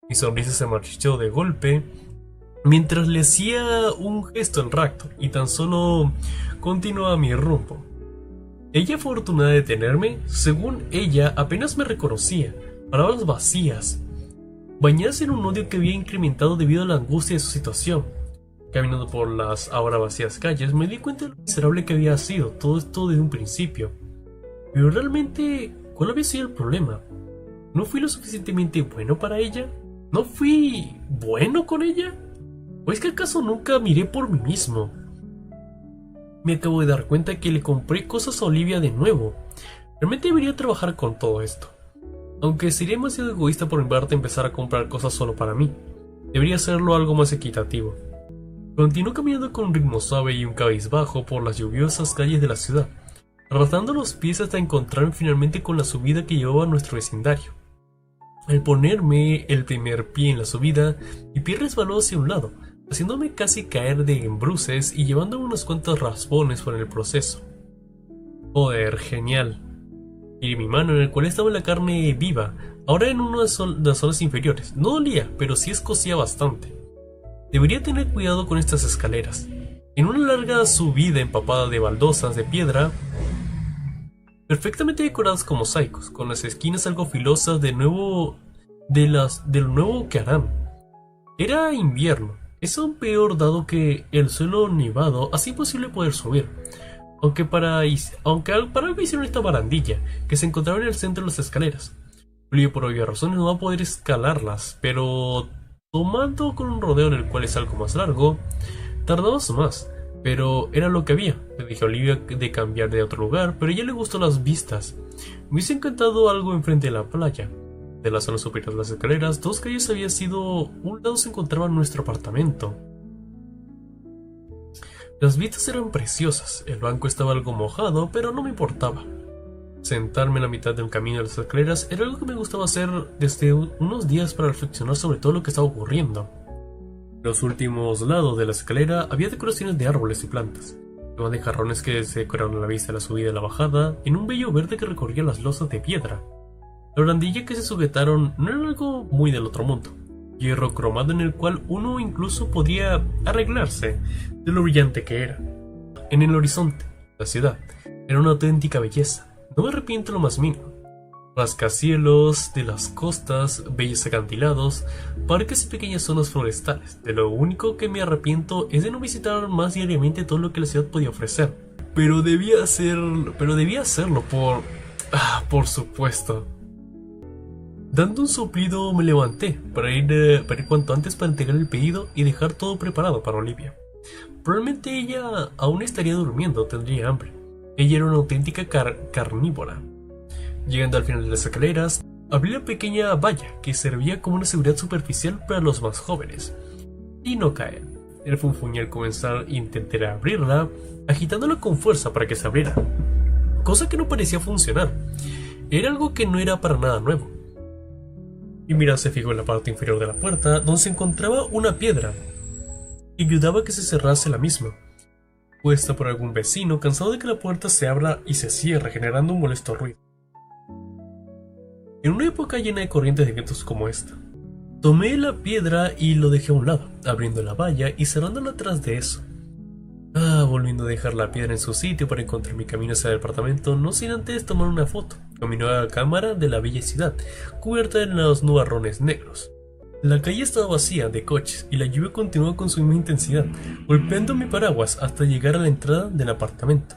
[SPEAKER 2] Mi sonrisa se marchitó de golpe mientras le hacía un gesto al raptor y tan solo continuaba mi rumbo. Ella fue afortunada de tenerme, según ella apenas me reconocía, palabras vacías, bañadas en un odio que había incrementado debido a la angustia de su situación. Caminando por las ahora vacías calles, me di cuenta de lo miserable que había sido todo esto desde un principio. Pero realmente, ¿cuál había sido el problema? ¿No fui lo suficientemente bueno para ella? ¿No fui bueno con ella? ¿O es que acaso nunca miré por mí mismo? Me acabo de dar cuenta que le compré cosas a Olivia de nuevo. Realmente debería trabajar con todo esto. Aunque sería demasiado egoísta por mi parte empezar a comprar cosas solo para mí. Debería hacerlo algo más equitativo. Continuó caminando con un ritmo suave y un cabizbajo por las lluviosas calles de la ciudad, arrastrando los pies hasta encontrarme finalmente con la subida que llevaba a nuestro vecindario. Al ponerme el primer pie en la subida, mi pie resbaló hacia un lado, haciéndome casi caer de embruces y llevándome unos cuantos raspones por el proceso. Joder, genial. Miré mi mano en el cual estaba la carne viva, ahora en una de las zonas inferiores. No dolía, pero sí escocía bastante. Debería tener cuidado con estas escaleras. En una larga subida empapada de baldosas de piedra, perfectamente decoradas con mosaicos, con las esquinas algo filosas de lo nuevo que harán. Era invierno. Es aún peor dado que el suelo nevado hace imposible poder subir. Aunque para algo hicieron esta barandilla, que se encontraba en el centro de las escaleras. Olivia por obvias razones no va a poder escalarlas, pero tomando con un rodeo en el cual es algo más largo, tardamos más. Pero era lo que había. Le dije a Olivia de cambiar de otro lugar, pero a ella le gustó las vistas. Me hubiese encantado algo enfrente de la playa. De la zona superior de las escaleras, dos calles había sido... Un lado se encontraba nuestro apartamento. Las vistas eran preciosas, el banco estaba algo mojado, pero no me importaba. Sentarme en la mitad de un camino de las escaleras era algo que me gustaba hacer desde unos días para reflexionar sobre todo lo que estaba ocurriendo. En los últimos lados de la escalera había decoraciones de árboles y plantas, además de jarrones que se decoraron a la vista de la subida y la bajada, en un bello verde que recorría las losas de piedra. La barandilla que se sujetaron no era algo muy del otro mundo, hierro cromado en el cual uno incluso podría arreglarse de lo brillante que era. En el horizonte, la ciudad, era una auténtica belleza, no me arrepiento lo más mínimo. Rascacielos de las costas, bellos acantilados, parques y pequeñas zonas forestales. De lo único que me arrepiento es de no visitar más diariamente todo lo que la ciudad podía ofrecer. Pero debía hacerlo por supuesto. Dando un soplido me levanté para ir cuanto antes para entregar el pedido y dejar todo preparado para Olivia. Probablemente ella aún estaría durmiendo o tendría hambre. Ella era una auténtica carnívora. Llegando al final de las escaleras,
[SPEAKER 1] Abrí la pequeña valla que servía como una seguridad superficial para los más jóvenes. Y no caer. El funfuñé al comenzar intenté abrirla, agitándola con fuerza para que se abriera. Cosa que no parecía funcionar. Era algo que no era para nada nuevo. Y Mira se fijó en la parte inferior de la puerta, donde se encontraba una piedra, y ayudaba a que se cerrase la misma, puesta por algún vecino cansado de que la puerta se abra y se cierre generando un molesto ruido. En una época llena de corrientes de vientos como esta, tomé la piedra y lo dejé a un lado, abriendo la valla y cerrándola atrás de eso. Volviendo a dejar la piedra en su sitio para encontrar mi camino hacia el departamento, no sin antes tomar una foto. Caminó a la cámara de la bella ciudad, cubierta en los nubarrones negros. La calle estaba vacía de coches y la lluvia continuaba con su misma intensidad, golpeando mi paraguas hasta llegar a la entrada del apartamento.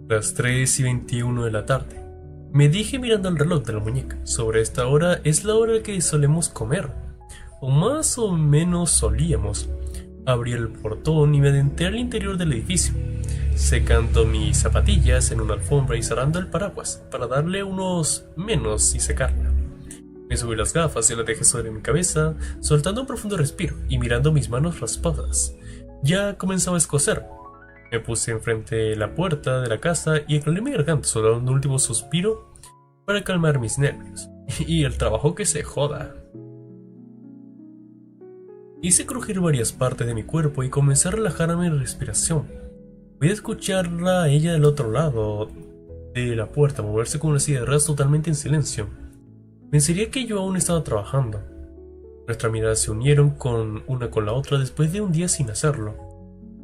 [SPEAKER 1] Las 3:21 de la tarde. Me dije mirando el reloj de la muñeca. Sobre esta hora es la hora que solemos comer. O más o menos solíamos. Abrí el portón y me adentré al interior del edificio, secando mis zapatillas en una alfombra y cerrando el paraguas para darle unos menos y secarla. Me subí las gafas y las dejé sobre mi cabeza, soltando un profundo respiro y mirando mis manos raspadas. Ya comenzaba a escocer. Me puse enfrente de la puerta de la casa y aclaré mi garganta, soltando un último suspiro para calmar mis nervios. Y el trabajo que se joda. Hice crujir varias partes de mi cuerpo y comencé a relajar mi respiración. Voy a escucharla a ella del otro lado de la puerta moverse con una silla de ruedas totalmente en silencio. Pensaría que yo aún estaba trabajando. Nuestras miradas se unieron una con la otra después de un día sin hacerlo.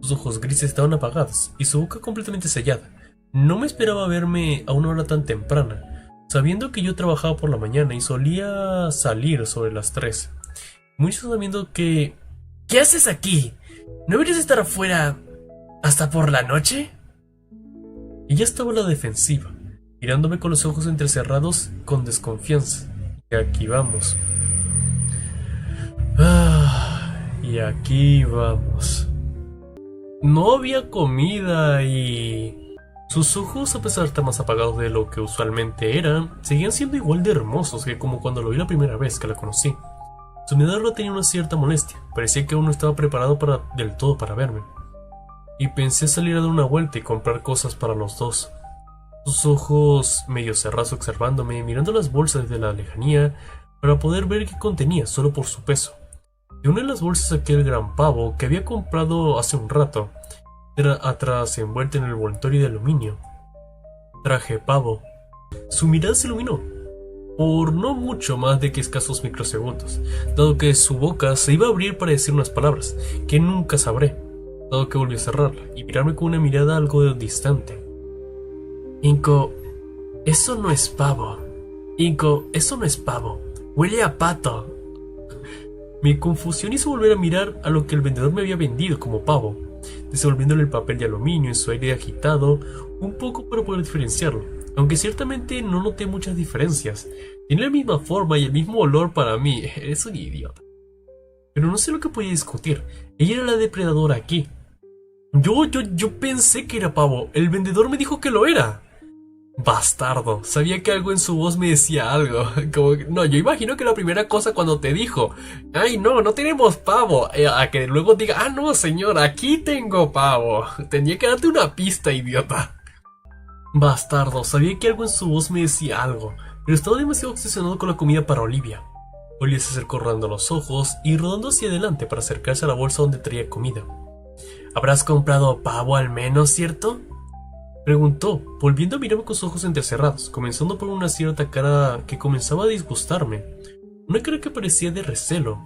[SPEAKER 1] Sus ojos grises estaban apagados y su boca completamente sellada. No me esperaba verme a una hora tan temprana, sabiendo que yo trabajaba por la mañana y solía salir sobre las 3. Muchos sabiendo que... ¿Qué haces aquí? ¿No deberías estar afuera hasta por la noche? Ella estaba a la defensiva, mirándome con los ojos entrecerrados con desconfianza. Y aquí vamos. Y aquí vamos. No había comida y... Sus ojos, a pesar de estar más apagados de lo que usualmente eran, seguían siendo igual de hermosos que como cuando lo vi la primera vez que la conocí. Su mirada tenía una cierta molestia, parecía que aún no estaba preparado del todo para verme. Y pensé salir a dar una vuelta y comprar cosas para los dos. Sus ojos medio cerrados observándome, mirando las bolsas desde la lejanía para poder ver qué contenía solo por su peso. De una de las bolsas saqué el gran pavo que había comprado hace un rato. Era atrás envuelto en el envoltorio de aluminio. Traje pavo. Su mirada se iluminó. Por no mucho más de que escasos microsegundos, dado que su boca se iba a abrir para decir unas palabras que nunca sabré, dado que volvió a cerrarla y mirarme con una mirada algo distante. Inco, eso no es pavo. Inco, eso no es pavo. Huele a pato. Mi confusión hizo volver a mirar a lo que el vendedor me había vendido como pavo, desenvolviéndole el papel de aluminio en su aire agitado un poco para poder diferenciarlo. Aunque ciertamente no noté muchas diferencias. Tiene la misma forma y el mismo olor para mí. Eres un idiota. Pero no sé lo que podía discutir. Ella era la depredadora aquí. Yo pensé que era pavo. El vendedor me dijo que lo era. Bastardo. Sabía que algo en su voz me decía algo. No, yo imagino que la primera cosa cuando te dijo, ay no tenemos pavo, a que luego diga, no señor, aquí tengo pavo. Tenía que darte una pista, idiota. Bastardo, sabía que algo en su voz me decía algo, pero estaba demasiado obsesionado con la comida para Olivia. Olivia se acercó rodando los ojos y rodando hacia adelante para acercarse a la bolsa donde traía comida. ¿Habrás comprado pavo al menos, cierto? Preguntó, volviendo a mirarme con sus ojos entrecerrados, comenzando por una cierta cara que comenzaba a disgustarme. Una cara que parecía de recelo.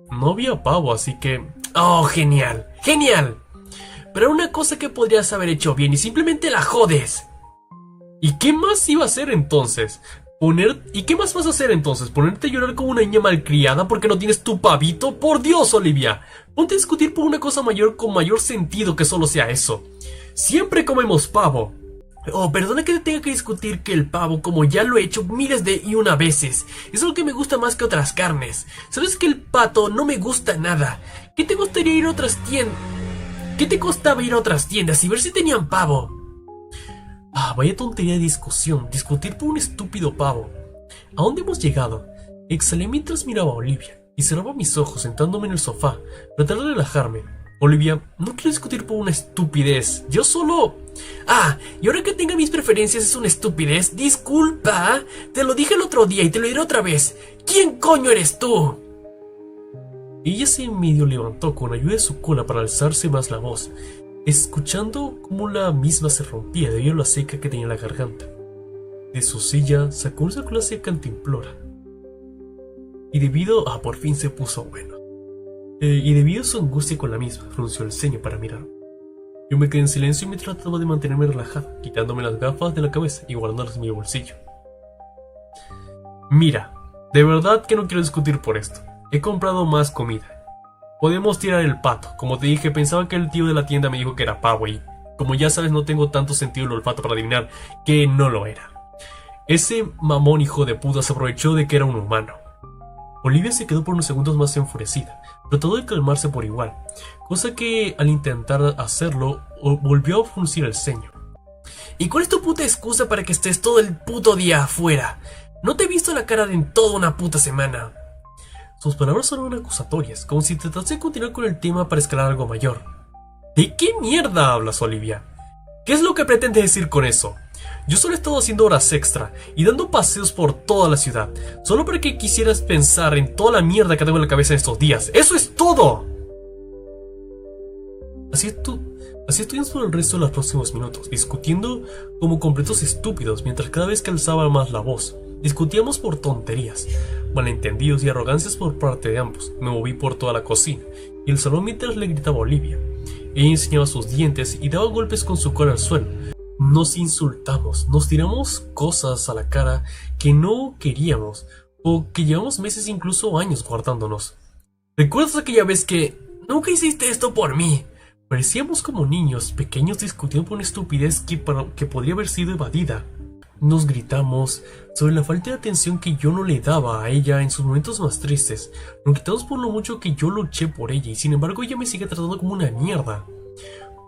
[SPEAKER 1] No había pavo, así que... ¡Oh, genial! ¡Genial! Pero era una cosa que podrías haber hecho bien y simplemente la jodes. ¿Y qué más iba a hacer entonces? ¿Y qué más vas a hacer entonces? ¿Ponerte a llorar como una niña malcriada porque no tienes tu pavito? ¡Por Dios, Olivia! Ponte a discutir por una cosa mayor con mayor sentido que solo sea eso. Siempre comemos pavo. Oh, perdona que te tenga que discutir que el pavo, como ya lo he hecho miles de y una veces, es algo que me gusta más que otras carnes. ¿Sabes que el pato no me gusta nada? ¿Qué te gustaría ir a otras tiendas? ¿Qué te costaba ir a otras tiendas y ver si tenían pavo? Vaya tontería de discusión, discutir por un estúpido pavo. ¿A dónde hemos llegado? Exhalé mientras miraba a Olivia y cerraba mis ojos sentándome en el sofá, tratando de relajarme. Olivia, no quiero discutir por una estupidez. Yo solo... y ahora que tenga mis preferencias es una estupidez. Disculpa, te lo dije el otro día y te lo diré otra vez. ¿Quién coño eres tú? Ella se medio levantó con ayuda de su cola para alzarse más la voz, escuchando cómo la misma se rompía debido a la seca que tenía en la garganta. De su silla sacó una clase de cantimplora. Y debido a... por fin se puso bueno. Y debido a su angustia con la misma, frunció el ceño para mirar. Yo me quedé en silencio y me trataba de mantenerme relajado, quitándome las gafas de la cabeza y guardándolas en mi bolsillo. Mira, de verdad que no quiero discutir por esto. He comprado más comida. Podemos tirar el pato. Como te dije, pensaba que el tío de la tienda me dijo que era pavo y, como ya sabes, no tengo tanto sentido del olfato para adivinar que no lo era. Ese mamón hijo de puta se aprovechó de que era un humano. Olivia se quedó por unos segundos más enfurecida, trató de calmarse por igual, cosa que al intentar hacerlo volvió a fruncir el ceño. ¿Y cuál es tu puta excusa para que estés todo el puto día afuera? No te he visto la cara en toda una puta semana. Sus palabras sonaban acusatorias, como si tratase de continuar con el tema para escalar algo mayor. ¿De qué mierda hablas, Olivia? ¿Qué es lo que pretendes decir con eso? Yo solo he estado haciendo horas extra y dando paseos por toda la ciudad, solo para que quisieras pensar en toda la mierda que tengo en la cabeza en estos días. ¡Eso es todo! Así estuvimos por el resto de los próximos minutos, discutiendo como completos estúpidos, mientras cada vez que alzaba más la voz. Discutíamos por tonterías, malentendidos y arrogancias por parte de ambos. Me moví por toda la cocina y el salón mientras le gritaba a Olivia. Ella enseñaba sus dientes y daba golpes con su cola al suelo. Nos insultamos, nos tiramos cosas a la cara que no queríamos o que llevamos meses, incluso años guardándonos. ¿Recuerdas aquella vez que nunca hiciste esto por mí? Parecíamos como niños pequeños discutiendo por una estupidez que podría haber sido evadida. Nos gritamos sobre la falta de atención que yo no le daba a ella en sus momentos más tristes. Nos gritamos por lo mucho que yo luché por ella y sin embargo ella me sigue tratando como una mierda.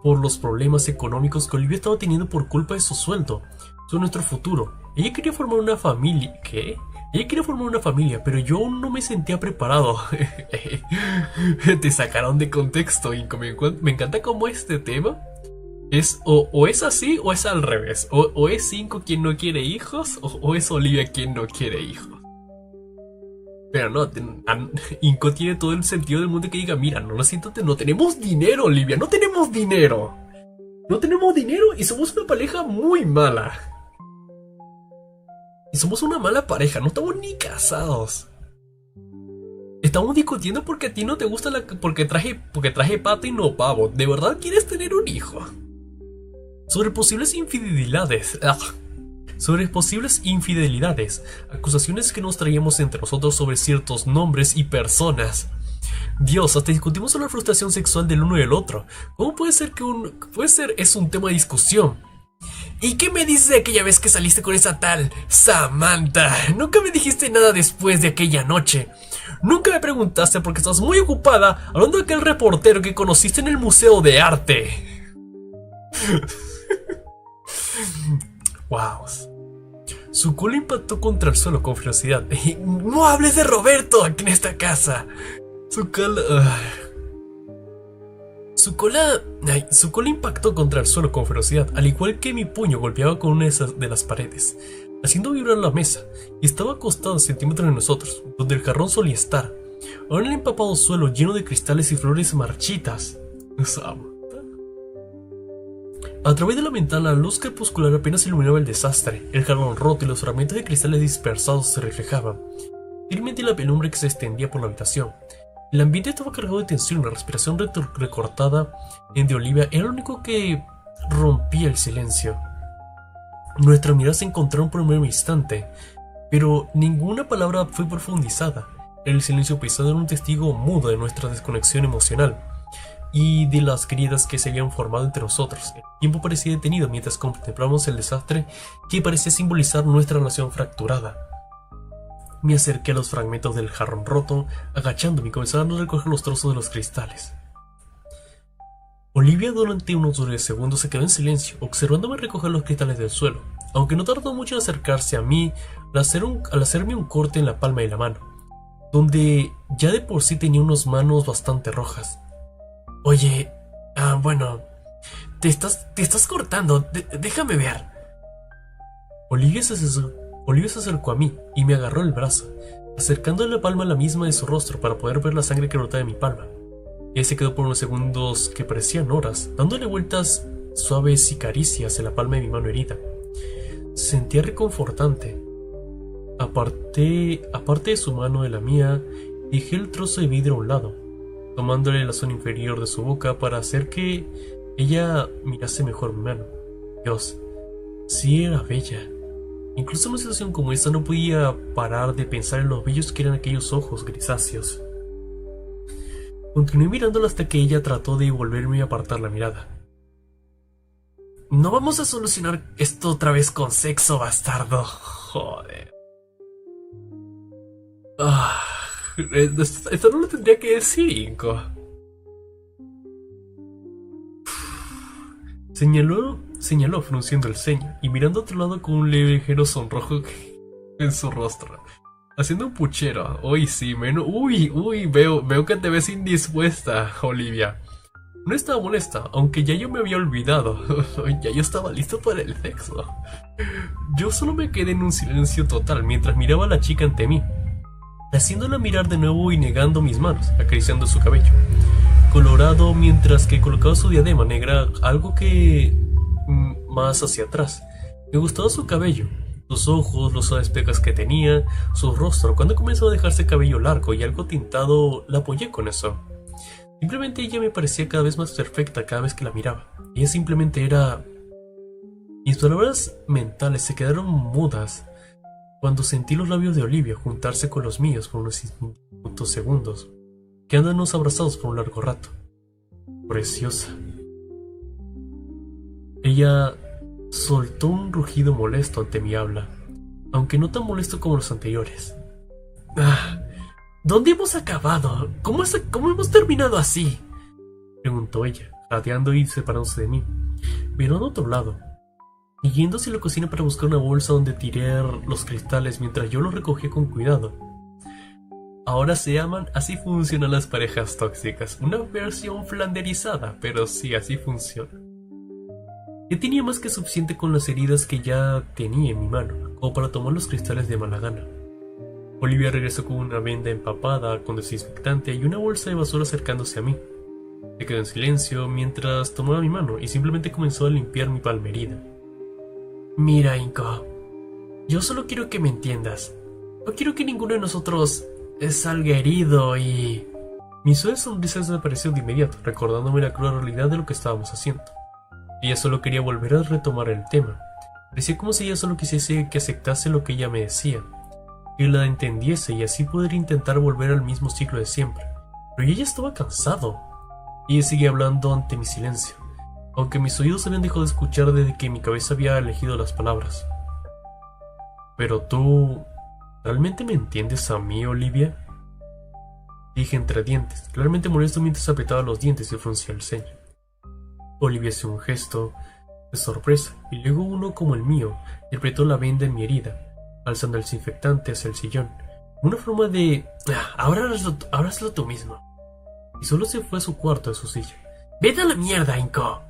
[SPEAKER 1] Por los problemas económicos que Olivia estaba teniendo por culpa de su sueldo, sobre nuestro futuro. Ella quería formar una familia. ¿Qué? Ella quería formar una familia, pero yo aún no me sentía preparado. Te sacaron de contexto, y me encanta cómo este tema es o es así o es al revés. O es 5 quien no quiere hijos, o es Olivia quien no quiere hijos. Pero no, Inco tiene todo el sentido del mundo que diga, mira, no tenemos dinero, Olivia, no tenemos dinero. No tenemos dinero y somos una pareja muy mala. Y somos una mala pareja, no estamos ni casados. Estamos discutiendo porque a ti no te gusta porque traje pato y no pavo. ¿De verdad quieres tener un hijo? Sobre posibles infidelidades, acusaciones que nos traíamos entre nosotros sobre ciertos nombres y personas. Dios, hasta discutimos sobre la frustración sexual del uno y del otro. ¿Cómo puede ser es un tema de discusión? ¿Y qué me dices de aquella vez que saliste con esa tal Samantha? Nunca me dijiste nada después de aquella noche. Nunca me preguntaste porque estás muy ocupada hablando de aquel reportero que conociste en el Museo de Arte. Wow. Su cola impactó contra el suelo con ferocidad. No hables de Roberto aquí en esta casa. Su cola impactó contra el suelo con ferocidad, al igual que mi puño golpeaba con una de las paredes, haciendo vibrar la mesa, y estaba acostado a centímetros de nosotros, donde el jarrón solía estar. Ahora en el empapado suelo lleno de cristales y flores marchitas. A través de la ventana, la luz crepuscular apenas iluminaba el desastre. El jarrón roto y los fragmentos de cristales dispersados se reflejaban firmemente en la penumbra que se extendía por la habitación. El ambiente estaba cargado de tensión, la respiración recortada en de Olivia era lo único que rompía el silencio. Nuestras miradas se encontraron por un breve instante, pero ninguna palabra fue profundizada. El silencio pesado era un testigo mudo de nuestra desconexión emocional y de las grietas que se habían formado entre nosotros. El tiempo parecía detenido mientras contemplábamos el desastre que parecía simbolizar nuestra relación fracturada. Me acerqué a los fragmentos del jarrón roto, agachándome y comenzando a recoger los trozos de los cristales. Olivia durante unos breves segundos se quedó en silencio, observándome recoger los cristales del suelo.
[SPEAKER 2] aunque no tardó mucho en acercarse a mí al hacerme un corte en la palma de la mano, donde ya de por sí tenía unas manos bastante rojas. Oye, bueno, te estás cortando, déjame ver. Olivia se acercó a mí y me agarró el brazo, acercando la palma a la misma de su rostro para poder ver la sangre que brotaba de mi palma. Ella se quedó por unos segundos que parecían horas, dándole vueltas suaves y caricias en la palma de mi mano herida. Se sentía reconfortante. Aparte de su mano de la mía, dejé el trozo de vidrio a un lado, tomándole la zona inferior de su boca para hacer que ella mirase mejor mi mano. Dios, sí era bella. Incluso en una situación como esta no podía parar de pensar en lo bellos que eran aquellos ojos grisáceos. Continué mirándola hasta que ella trató de volverme a apartar la mirada. No vamos a solucionar esto otra vez con sexo, bastardo. Joder. Esto no lo tendría que decir, Inco. Señaló frunciendo el ceño y mirando a otro lado con un ligero sonrojo en su rostro. Haciendo un puchero. Uy, sí, veo que te ves indispuesta, Olivia. No estaba molesta, aunque ya yo me había olvidado. Ya yo estaba listo para el sexo. Yo solo me quedé en un silencio total mientras miraba a la chica ante mí, haciéndola mirar de nuevo y negando mis manos, acariciando su cabello colorado mientras que colocaba su diadema negra algo que más hacia atrás. Me gustaba su cabello, sus ojos, los suaves pecas que tenía, su rostro. Cuando comenzó a dejarse cabello largo y algo tintado, la apoyé con eso. Simplemente ella me parecía cada vez más perfecta cada vez que la miraba. Ella simplemente era... Mis palabras mentales se quedaron mudas cuando sentí los labios de Olivia juntarse con los míos por unos segundos, quedándonos abrazados por un largo rato. Preciosa. Ella soltó un rugido molesto ante mi habla, aunque no tan molesto como los anteriores. ¿Dónde hemos acabado? ¿Cómo hemos terminado así?, preguntó ella, jadeando y separándose de mí. Miró a otro lado y yendo hacia la cocina para buscar una bolsa donde tirar los cristales mientras yo los recogía con cuidado. Ahora se aman, así funcionan las parejas tóxicas. Una versión flanderizada, pero sí, así funciona. Ya tenía más que suficiente con las heridas que ya tenía en mi mano, como para tomar los cristales de mala gana. Olivia regresó con una venda empapada con desinfectante y una bolsa de basura acercándose a mí. Se quedó en silencio mientras tomaba mi mano y simplemente comenzó a limpiar mi palma herida. Mira, Inco, yo solo quiero que me entiendas. No quiero que ninguno de nosotros salga herido y... Mi suave sonrisa desapareció de inmediato, recordándome la cruda realidad de lo que estábamos haciendo. Ella solo quería volver a retomar el tema. Parecía como si ella solo quisiese que aceptase lo que ella me decía, que la entendiese y así poder intentar volver al mismo ciclo de siempre. Pero ella estaba cansado. Ella seguía hablando ante mi silencio, aunque mis oídos habían dejado de escuchar desde que mi cabeza había elegido las palabras. Pero tú... ¿realmente me entiendes a mí, Olivia?, dije entre dientes, claramente molesto mientras apretaba los dientes y fruncía el ceño. Olivia hizo un gesto de sorpresa y luego uno como el mío y apretó la venda en mi herida, alzando el desinfectante hacia el sillón, una forma de... ahora hazlo tú mismo. Y solo se fue a su cuarto de su silla. ¡Vete a la mierda, Inco!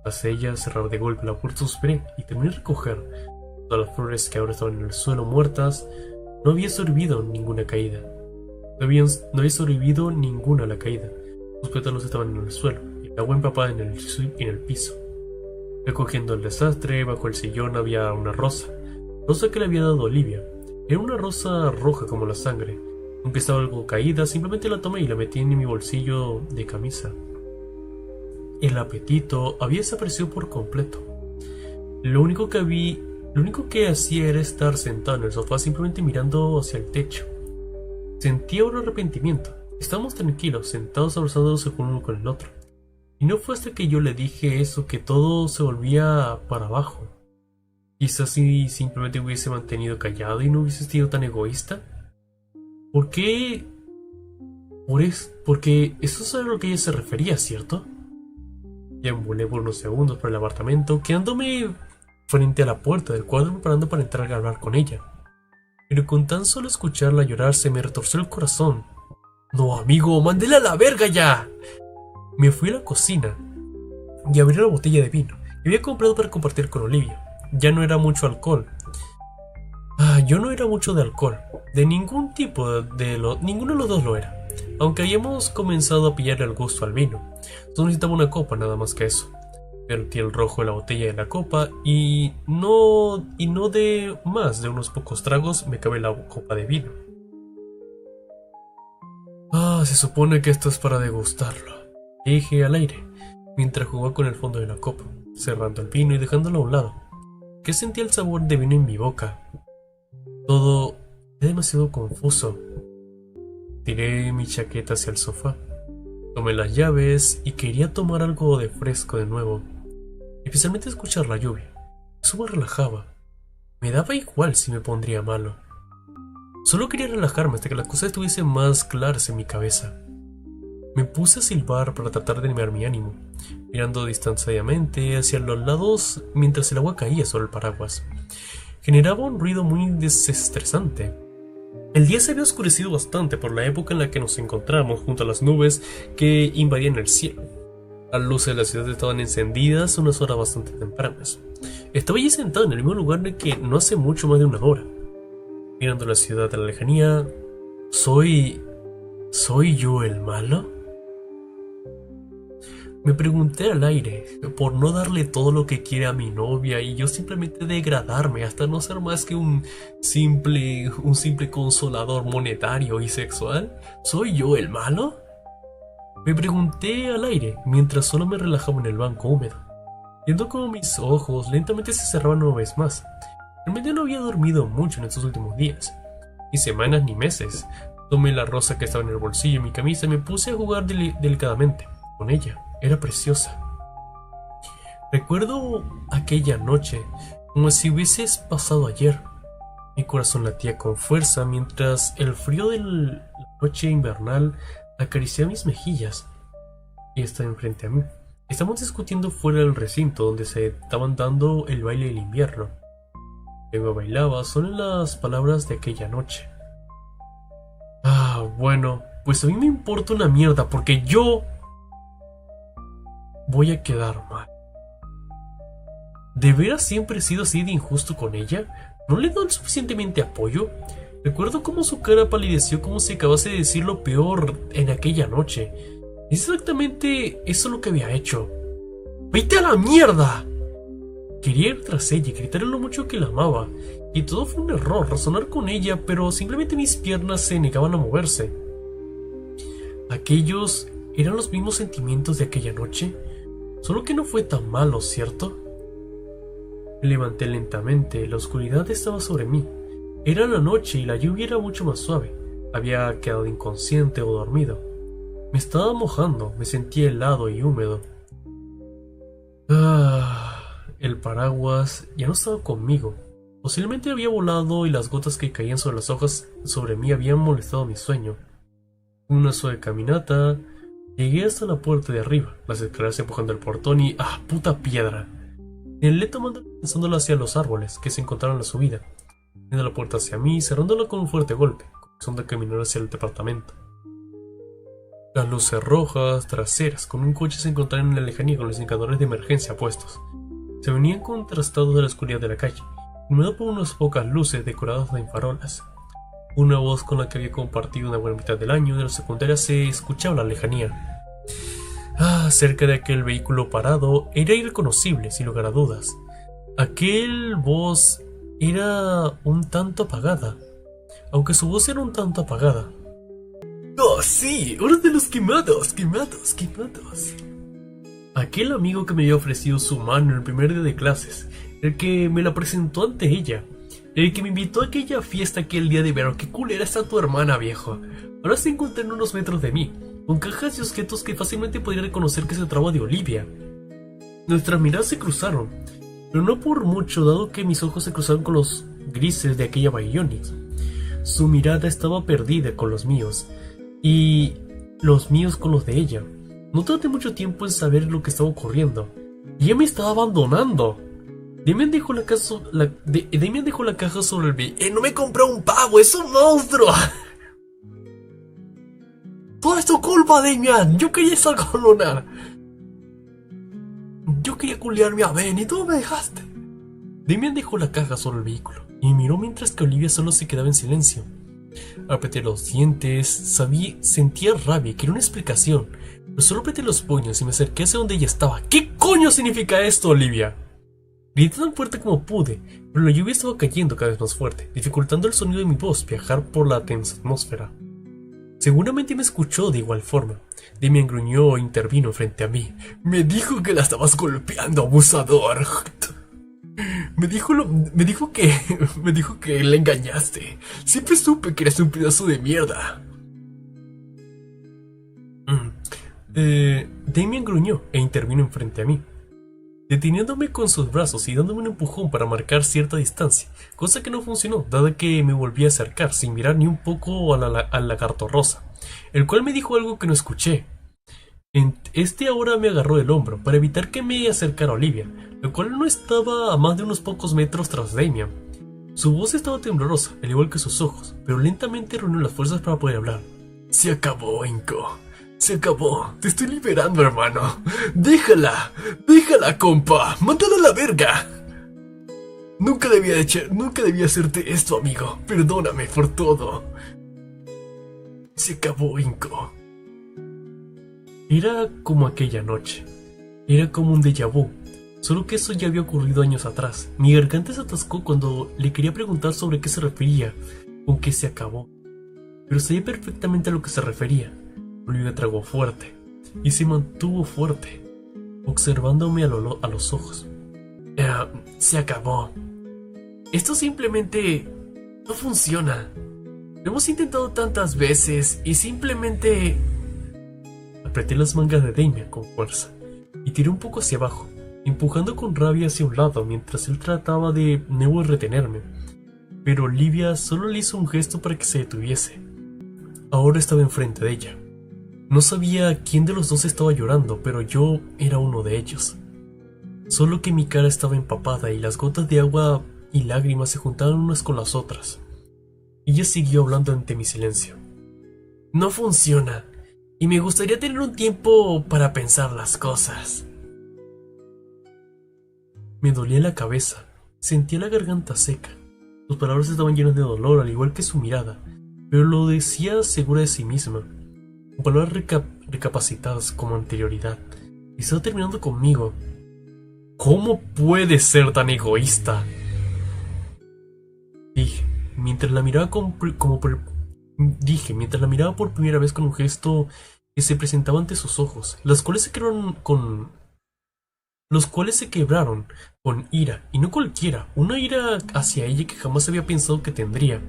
[SPEAKER 2] Tras ella cerrar de golpe la puerta, suspiré y terminé de recoger todas las flores que ahora estaban en el suelo muertas. No había sobrevivido ninguna caída. No había sobrevivido ninguna a la caída. Sus pétalos estaban en el suelo y el agua empapada en el piso. Recogiendo el desastre, bajo el sillón había una rosa que le había dado Olivia. Era una rosa roja como la sangre. Aunque estaba algo caída, simplemente la tomé y la metí en mi bolsillo de camisa. El apetito había desaparecido por completo. Lo único que hacía era estar sentado en el sofá simplemente mirando hacia el techo. Sentía un arrepentimiento. Estábamos tranquilos, sentados abrazándonos el uno con el otro. Y no fue hasta que yo le dije eso que todo se volvía para abajo. Quizás si simplemente hubiese mantenido callado y no hubiese sido tan egoísta. ¿Por qué? Porque eso es a lo que ella se refería, ¿cierto? Deambulé por unos segundos por el apartamento, quedándome frente a la puerta del cuarto preparando para entrar a hablar con ella. Pero con tan solo escucharla llorar se me retorció el corazón. No, amigo, mándela a la verga ya. Me fui a la cocina y abrí la botella de vino que había comprado para compartir con Olivia. Ya no era mucho alcohol. Yo no era mucho de alcohol, de ningún tipo, ninguno de los dos lo era. Aunque habíamos comenzado a pillarle el gusto al vino. Solo necesitaba una copa, nada más que eso. Vertí el rojo de la botella en la copa y no de más de unos pocos tragos me acabé la copa de vino. Se supone que esto es para degustarlo, dije al aire, mientras jugaba con el fondo de la copa, cerrando el vino y dejándolo a un lado, que sentía el sabor de vino en mi boca. Todo era demasiado confuso. Tiré mi chaqueta hacia el sofá, tomé las llaves y quería tomar algo de fresco de nuevo, especialmente escuchar la lluvia. Eso me relajaba. Me daba igual si me pondría malo. Solo quería relajarme hasta que las cosas estuviesen más claras en mi cabeza. Me puse a silbar para tratar de animar mi ánimo, mirando distanciadamente hacia los lados mientras el agua caía sobre el paraguas. Generaba un ruido muy desestresante. El día se había oscurecido bastante por la época en la que nos encontramos junto a las nubes que invadían el cielo. Las luces de la ciudad estaban encendidas a unas horas bastante tempranas. Estaba allí sentado en el mismo lugar de que no hace mucho más de una hora, mirando la ciudad a la lejanía. ¿Soy yo el malo? Me pregunté al aire, por no darle todo lo que quiere a mi novia y yo simplemente degradarme hasta no ser más que un simple consolador monetario y sexual. ¿Soy yo el malo? Me pregunté al aire mientras solo me relajaba en el banco húmedo, viendo como mis ojos lentamente se cerraban una vez más. Realmente no había dormido mucho en estos últimos días, ni semanas ni meses. Tomé la rosa que estaba en el bolsillo de mi camisa y me puse a jugar delicadamente con ella. Era preciosa. Recuerdo aquella noche como si hubiese pasado ayer. Mi corazón latía con fuerza mientras el frío de la noche invernal acariciaba mis mejillas. Ella estaba enfrente a mí. Estamos discutiendo fuera del recinto donde se estaban dando el baile del invierno. Luego bailaba solo en las palabras de aquella noche. Bueno, pues a mí me importa una mierda porque yo voy a quedar mal. ¿De veras siempre he sido así de injusto con ella? ¿No le doy suficientemente apoyo? Recuerdo cómo su cara palideció como si acabase de decir lo peor en aquella noche. Es exactamente eso lo que había hecho. ¡Vete a la mierda! Quería ir tras ella y gritarle lo mucho que la amaba. Y todo fue un error, razonar con ella, pero simplemente mis piernas se negaban a moverse. Aquellos eran los mismos sentimientos de aquella noche. Solo que no fue tan malo, ¿cierto? Me levanté lentamente, la oscuridad estaba sobre mí. Era la noche y la lluvia era mucho más suave. Había quedado inconsciente o dormido. Me estaba mojando, me sentía helado y húmedo. El paraguas ya no estaba conmigo. Posiblemente había volado y las gotas que caían sobre las hojas sobre mí habían molestado mi sueño. Una suave caminata. Llegué hasta la puerta de arriba, las escaleras empujando el portón y puta piedra. Me tomando lanzándolo hacia los árboles que se encontraron en la subida, abriendo la puerta hacia mí y cerrándola con un fuerte golpe, comenzando a caminar hacia el departamento. Las luces rojas traseras con un coche se encontraron en la lejanía con los indicadores de emergencia puestos. Se venían contrastados de la oscuridad de la calle, iluminado por unas pocas luces decoradas de farolas. Una voz con la que había compartido una buena mitad del año de la secundaria se escuchaba en la lejanía. Cerca de aquel vehículo parado era irreconocible, sin lugar a dudas. Aquel voz era un tanto apagada, aunque su voz era un tanto apagada. ¡Oh, sí! ¡Uno de los quemados! Aquel amigo que me había ofrecido su mano en el primer día de clases, el que me la presentó ante ella, el que me invitó a aquella fiesta aquel día de verano. ¡Qué culera está tu hermana, viejo! Ahora se encuentra en unos metros de mí, con cajas y objetos que fácilmente podría reconocer que se trataba de Olivia. Nuestras miradas se cruzaron, pero no por mucho, dado que mis ojos se cruzaron con los grises de aquella Baionix. Su mirada estaba perdida con los míos, y los míos con los de ella. No tardé mucho tiempo en saber lo que estaba ocurriendo. Ella me estaba abandonando.
[SPEAKER 1] Damian dejó la caja sobre el no me compró un pavo, es un monstruo. Todo es tu culpa, Damian. Yo quería estar con Lunar. Yo quería culiarme a Ben y tú me dejaste. Damian dejó la caja sobre el vehículo y miró mientras que Olivia solo se quedaba en silencio. Apreté los dientes, sentía rabia y quería una explicación, pero solo apreté los puños y me acerqué hacia donde ella estaba. ¿Qué coño significa esto, Olivia? Grité tan fuerte como pude, pero la lluvia estaba cayendo cada vez más fuerte, dificultando el sonido de mi voz viajar por la tensa atmósfera. Seguramente me escuchó de igual forma. Damian gruñó e intervino frente a mí. Me dijo que la estabas golpeando, abusador. Me dijo que le engañaste. Siempre supe que eres un pedazo de mierda. Damian gruñó e intervino enfrente a mí, deteniéndome con sus brazos y dándome un empujón para marcar cierta distancia, cosa que no funcionó, dado que me volví a acercar sin mirar ni un poco al lagarto rosa, el cual me dijo algo que no escuché. Este ahora me agarró del hombro para evitar que me acercara a Olivia, lo cual no estaba a más de unos pocos metros tras Damian. Su voz estaba temblorosa, al igual que sus ojos, pero lentamente reunió las fuerzas para poder hablar. Se acabó, Inko. Se acabó. Te estoy liberando, hermano. Déjala, compa. Mándala a la verga. Nunca debía hacerte esto, amigo. Perdóname por todo. Se acabó, Inko. Era como aquella noche. Era como un déjà vu. Solo que eso ya había ocurrido años atrás. Mi garganta se atascó cuando le quería preguntar sobre qué se refería con que se acabó. Pero sabía perfectamente a lo que se refería. Olivia tragó fuerte y se mantuvo fuerte, observándome a los ojos. Se acabó. Esto simplemente no funciona. Lo hemos intentado tantas veces y simplemente... Apreté las mangas de Damian con fuerza y tiré un poco hacia abajo, empujando con rabia hacia un lado mientras él trataba de nuevo retenerme. Pero Olivia solo le hizo un gesto para que se detuviese. Ahora estaba enfrente de ella. No sabía quién de los dos estaba llorando, pero yo era uno de ellos. Solo que mi cara estaba empapada y las gotas de agua y lágrimas se juntaron unas con las otras. Ella siguió hablando ante mi silencio. No funciona, y me gustaría tener un tiempo para pensar las cosas. Me dolía la cabeza, sentía la garganta seca. Sus palabras estaban llenas de dolor, al igual que su mirada, pero lo decía segura de sí misma. Con palabras recapacitadas como anterioridad. Y estaba terminando conmigo. ¿Cómo puede ser tan egoísta? Dije, mientras la miraba por primera vez con un gesto que se presentaba ante sus ojos, los cuales se quebraron con ira, y no cualquiera, una ira hacia ella que jamás había pensado que tendría.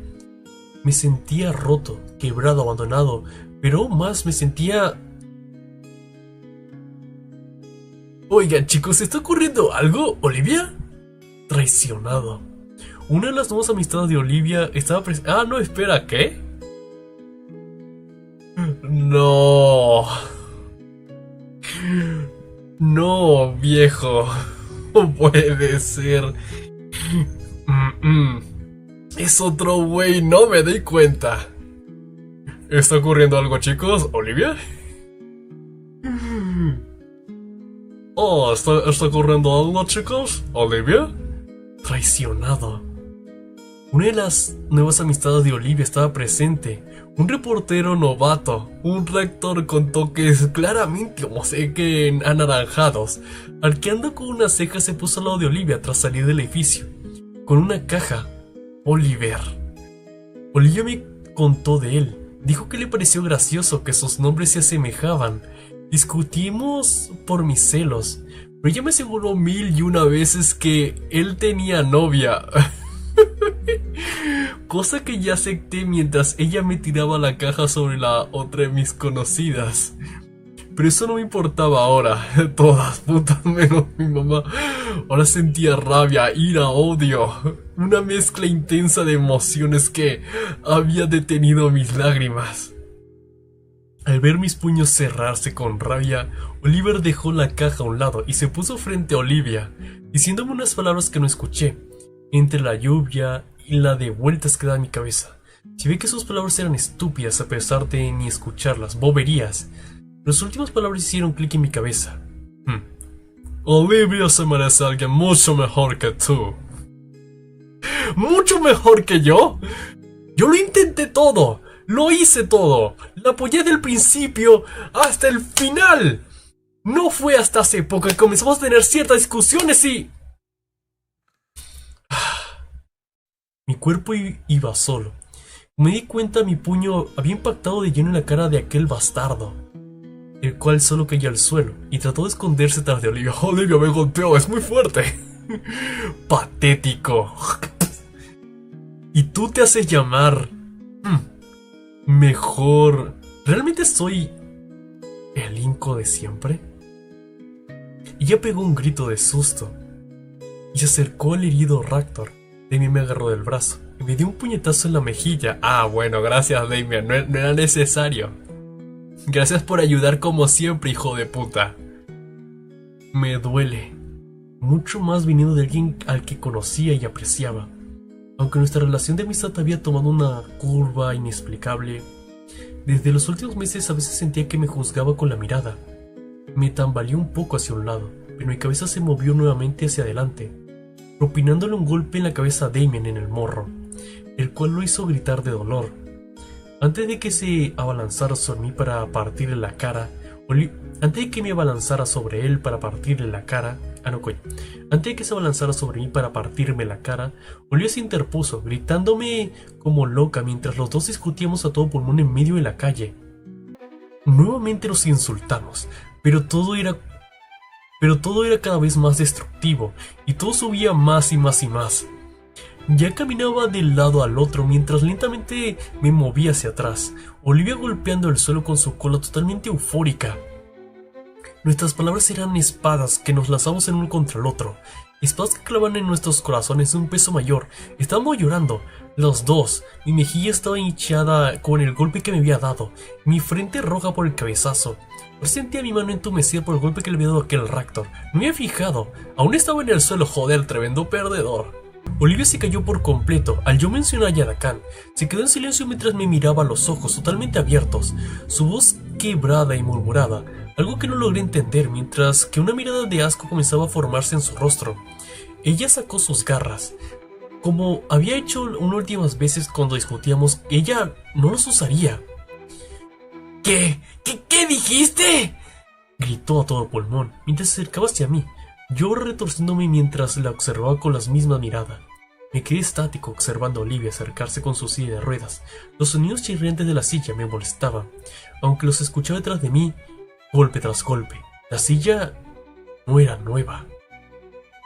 [SPEAKER 1] Me sentía roto, quebrado, abandonado, pero aún más me sentía... Oigan, chicos, ¿está ocurriendo algo, Olivia? Traicionado. Una de las nuevas amistades de Olivia estaba presente... Ah, no, espera, ¿qué? No. No, viejo. No puede ser. Es otro güey, no me di cuenta. ¿Está ocurriendo algo, chicos? ¿Olivia? Oh, ¿está ocurriendo algo, chicos? ¿Olivia? Traicionado. Una de las nuevas amistades de Olivia estaba presente. Un reportero novato, un rector con toques claramente anaranjados. Arqueando con una ceja se puso al lado de Olivia tras salir del edificio, con una caja. Oliver. Olivia me contó de él. Dijo que le pareció gracioso que sus nombres se asemejaban. Discutimos por mis celos, pero ella me aseguró 1001 veces que él tenía novia. Cosa que ya acepté mientras ella me tiraba la caja sobre la otra de mis conocidas. Pero eso no me importaba ahora. Todas putas menos mi mamá. Ahora sentía rabia, ira, odio. Una mezcla intensa de emociones que había detenido mis lágrimas. Al ver mis puños cerrarse con rabia, Oliver dejó la caja a un lado y se puso frente a Olivia, diciéndome unas palabras que no escuché, entre la lluvia y la de vueltas que da en mi cabeza. Si ve que sus palabras eran estúpidas a pesar de ni escuclarlas, boberías. Las últimas palabras hicieron clic en mi cabeza. Olivia se merece a alguien mucho mejor que tú. ¿Mucho mejor que yo? Yo lo intenté todo. Lo hice todo. La apoyé desde el principio hasta el final. No fue hasta hace poco que comenzamos a tener ciertas discusiones y... Mi cuerpo iba solo. Me di cuenta mi puño había impactado de lleno en la cara de aquel bastardo, el cual solo cayó al suelo y trató de esconderse tras de Olivia. Olivia me golpeó, es muy fuerte. Patético. Y tú te haces llamar... Mejor... ¿Realmente soy el Inco de siempre? Ella pegó un grito de susto y se acercó al herido Raptor. Damien me agarró del brazo y me dio un puñetazo en la mejilla. Ah, bueno, gracias Damien, no era necesario. Gracias por ayudar como siempre, hijo de puta. Me duele. Mucho más viniendo de alguien al que conocía y apreciaba. Aunque nuestra relación de amistad había tomado una curva inexplicable, desde los últimos meses a veces sentía que me juzgaba con la mirada. Me tambaleé un poco hacia un lado, pero mi cabeza se movió nuevamente hacia adelante, propinándole un golpe en la cabeza a Damien en el morro, el cual lo hizo gritar de dolor. Antes de que se abalanzara sobre mí para partirle la cara, antes de que me abalanzara sobre él para partirle la cara, antes de que se abalanzara sobre mí para partirme la cara, Olivia se interpuso, gritándome como loca mientras los dos discutíamos a todo pulmón en medio de la calle. Nuevamente nos insultamos, pero todo era cada vez más destructivo, y todo subía más y más y más. Ya caminaba del lado al otro mientras lentamente me movía hacia atrás, Olivia golpeando el suelo con su cola totalmente eufórica. Nuestras palabras eran espadas que nos lanzamos en uno contra el otro, espadas que clavaban en nuestros corazones un peso mayor. Estábamos llorando, los dos. Mi mejilla estaba hinchada con el golpe que me había dado, mi frente roja por el cabezazo. Sentía mi mano entumecida por el golpe que le había dado aquel Raptor. No me había fijado, aún estaba en el suelo, joder, tremendo perdedor. Olivia se cayó por completo al yo mencionar a Yadakan. Se quedó en silencio mientras me miraba a los ojos totalmente abiertos, su voz quebrada y murmurada, algo que no logré entender, mientras que una mirada de asco comenzaba a formarse en su rostro. Ella sacó sus garras. Como había hecho unas últimas veces cuando discutíamos, ella no los usaría. ¿Qué dijiste?, gritó a todo pulmón mientras se acercaba hacia mí, yo retorciéndome mientras la observaba con la misma mirada. Me quedé estático observando a Olivia acercarse con su silla de ruedas. Los sonidos chirriantes de la silla me molestaban, aunque los escuchaba detrás de mí, golpe tras golpe. La silla no era nueva.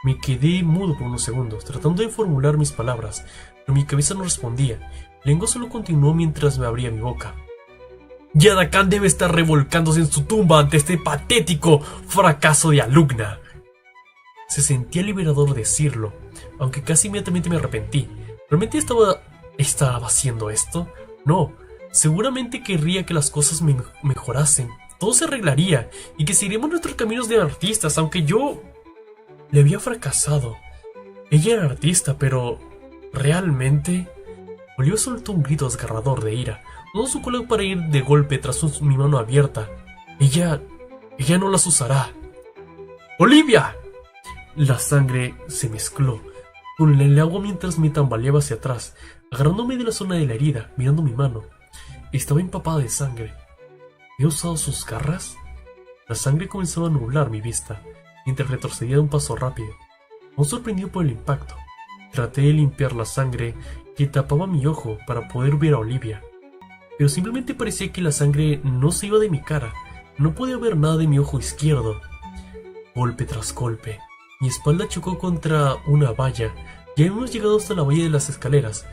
[SPEAKER 1] Me quedé mudo por unos segundos, tratando de formular mis palabras, pero mi cabeza no respondía. La lengua solo continuó mientras me abría mi boca. Yadakan debe estar revolcándose en su tumba ante este patético fracaso de alumna. Se sentía liberador decirlo, aunque casi inmediatamente me arrepentí. ¿Realmente estaba haciendo esto? No, seguramente querría que las cosas mejorasen, todo se arreglaría y que seguiríamos nuestros caminos de artistas, aunque yo le había fracasado. Ella era artista, pero ¿realmente? Olivia soltó un grito desgarrador de ira, usó su cola para ir de golpe tras mi mano abierta. Ella no las usará. ¡Olivia! La sangre se mezcló con el agua mientras me tambaleaba hacia atrás, agarrándome de la zona de la herida, mirando mi mano. Estaba empapada de sangre. ¿Había usado sus garras? La sangre comenzaba a nublar mi vista, mientras retrocedía de un paso rápido. Aún sorprendido por el impacto, traté de limpiar la sangre que tapaba mi ojo para poder ver a Olivia. Pero simplemente parecía que la sangre no se iba de mi cara. No podía ver nada de mi ojo izquierdo. Golpe tras golpe. Mi espalda chocó contra una valla. Ya hemos llegado hasta la valla de las escaleras.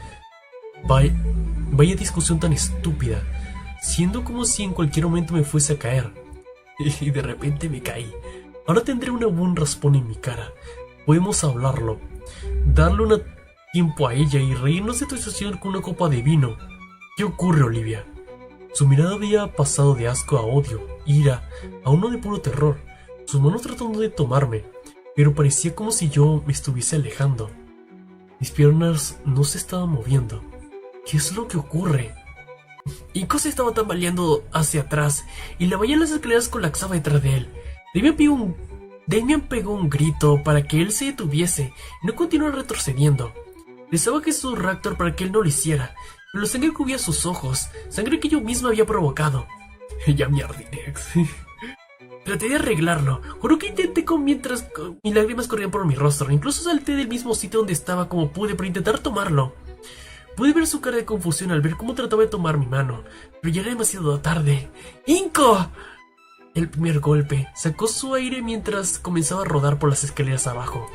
[SPEAKER 1] Vaya discusión tan estúpida, siendo como si en cualquier momento me fuese a caer. Y de repente me caí. Ahora tendré un buen raspón en mi cara. Podemos hablarlo, darle un tiempo a ella y reírnos de tu situación con una copa de vino. ¿Qué ocurre, Olivia? Su mirada había pasado de asco a odio, ira, a uno de puro terror, sus manos tratando de tomarme, pero parecía como si yo me estuviese alejando. Mis piernas no se estaban moviendo. ¿Qué es lo que ocurre? Inko se estaba tambaleando hacia atrás y la valla de las escaleras colapsaba detrás de él. Damian pegó un grito para que él se detuviese y no continuara retrocediendo. Deseaba que su Raptor para que él no lo hiciera, pero la sangre cubría sus ojos, sangre que yo misma había provocado. Ya me ardí. Traté de arreglarlo, juro que intenté mientras mis lágrimas corrían por mi rostro, incluso salté del mismo sitio donde estaba como pude para intentar tomarlo. Pude ver su cara de confusión al ver cómo trataba de tomar mi mano, pero ya era demasiado tarde. ¡Inko! El primer golpe sacó su aire mientras comenzaba a rodar por las escaleras abajo.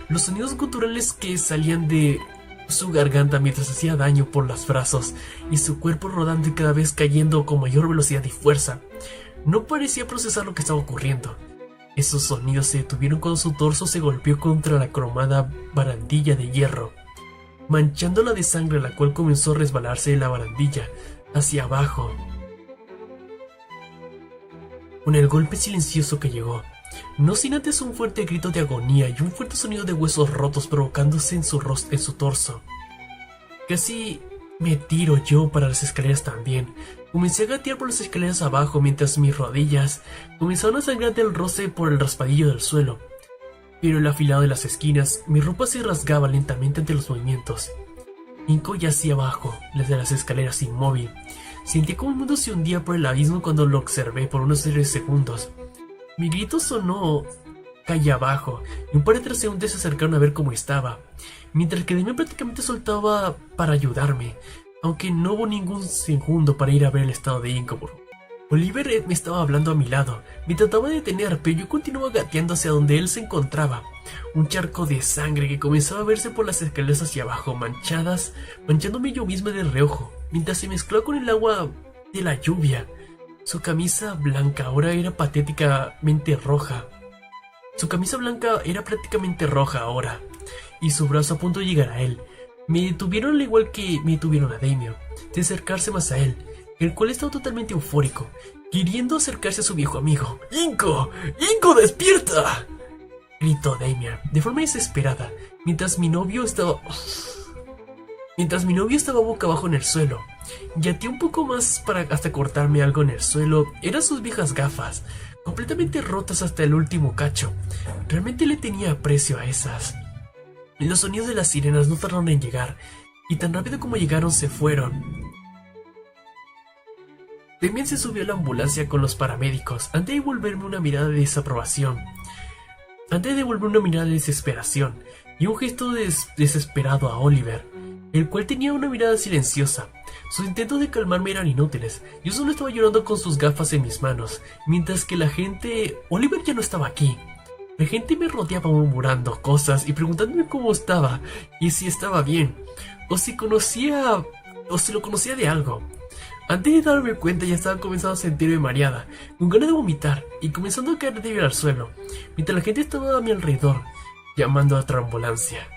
[SPEAKER 1] Los sonidos guturales que salían de su garganta mientras hacía daño por los brazos y su cuerpo rodando y cada vez cayendo con mayor velocidad y fuerza. No parecía procesar lo que estaba ocurriendo. Esos sonidos se detuvieron cuando su torso se golpeó contra la cromada barandilla de hierro, manchándola de sangre, la cual comenzó a resbalarse de la barandilla hacia abajo. Con el golpe silencioso que llegó, no sin antes un fuerte grito de agonía y un fuerte sonido de huesos rotos provocándose en su torso. Casi me tiro yo para las escaleras también. Comencé a gatear por las escaleras abajo mientras mis rodillas comenzaron a sangrar del roce por el raspadillo del suelo. Pero el afilado de las esquinas, mi ropa se rasgaba lentamente ante los movimientos. Inko yacía abajo, desde las escaleras inmóvil. Sentí como el mundo se hundía por el abismo cuando lo observé por unos 3 segundos. Mi grito sonó calle abajo, y un par de transeúntes se acercaron a ver cómo estaba, mientras que Damian prácticamente soltaba para ayudarme, aunque no hubo ningún segundo para ir a ver el estado de Inko. Oliver me estaba hablando a mi lado, me trataba de detener, pero yo continuaba gateando hacia donde él se encontraba. Un charco de sangre que comenzaba a verse por las escaleras hacia abajo, manchándome yo misma de reojo, mientras se mezcló con el agua de la lluvia. Su camisa blanca ahora era patéticamente roja. Su camisa blanca era prácticamente roja ahora, y su brazo a punto de llegar a él. Me detuvieron al igual que me detuvieron a Damian, de acercarse más a él, el cual estaba totalmente eufórico, queriendo acercarse a su viejo amigo. ¡Inko! ¡Inko, despierta!, gritó Damian, de forma desesperada, mientras mi novio estaba boca abajo en el suelo. Gateé un poco más hasta cortarme algo en el suelo. Eran sus viejas gafas, completamente rotas hasta el último cacho. Realmente le tenía aprecio a esas. Los sonidos de las sirenas no tardaron en llegar, y tan rápido como llegaron se fueron. Damian se subió a la ambulancia con los paramédicos antes de devolverme una mirada de desesperación y un gesto desesperado a Oliver, el cual tenía una mirada silenciosa. Sus intentos de calmarme eran inútiles. Yo solo estaba llorando con sus gafas en mis manos, mientras que Oliver ya no estaba aquí. La gente me rodeaba murmurando cosas y preguntándome cómo estaba y si estaba bien, o si lo conocía de algo. Antes de darme cuenta ya estaba comenzando a sentirme mareada, con ganas de vomitar y comenzando a caer débil al suelo, mientras la gente estaba a mi alrededor, llamando a otra ambulancia.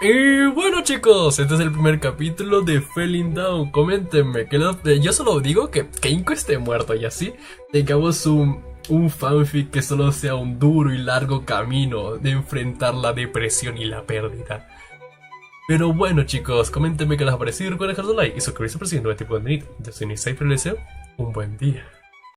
[SPEAKER 1] Y bueno, chicos, este es el primer capítulo de Falling Down. Coméntenme, yo solo digo que Inko esté muerto y así tengamos un fanfic que solo sea un duro y largo camino de enfrentar la depresión y la pérdida. Pero bueno, chicos, coméntenme qué les ha parecido, recuerden dejar su like y suscribirse para el siguiente tipo de contenido. Yo soy Nisei, pero les deseo un buen día.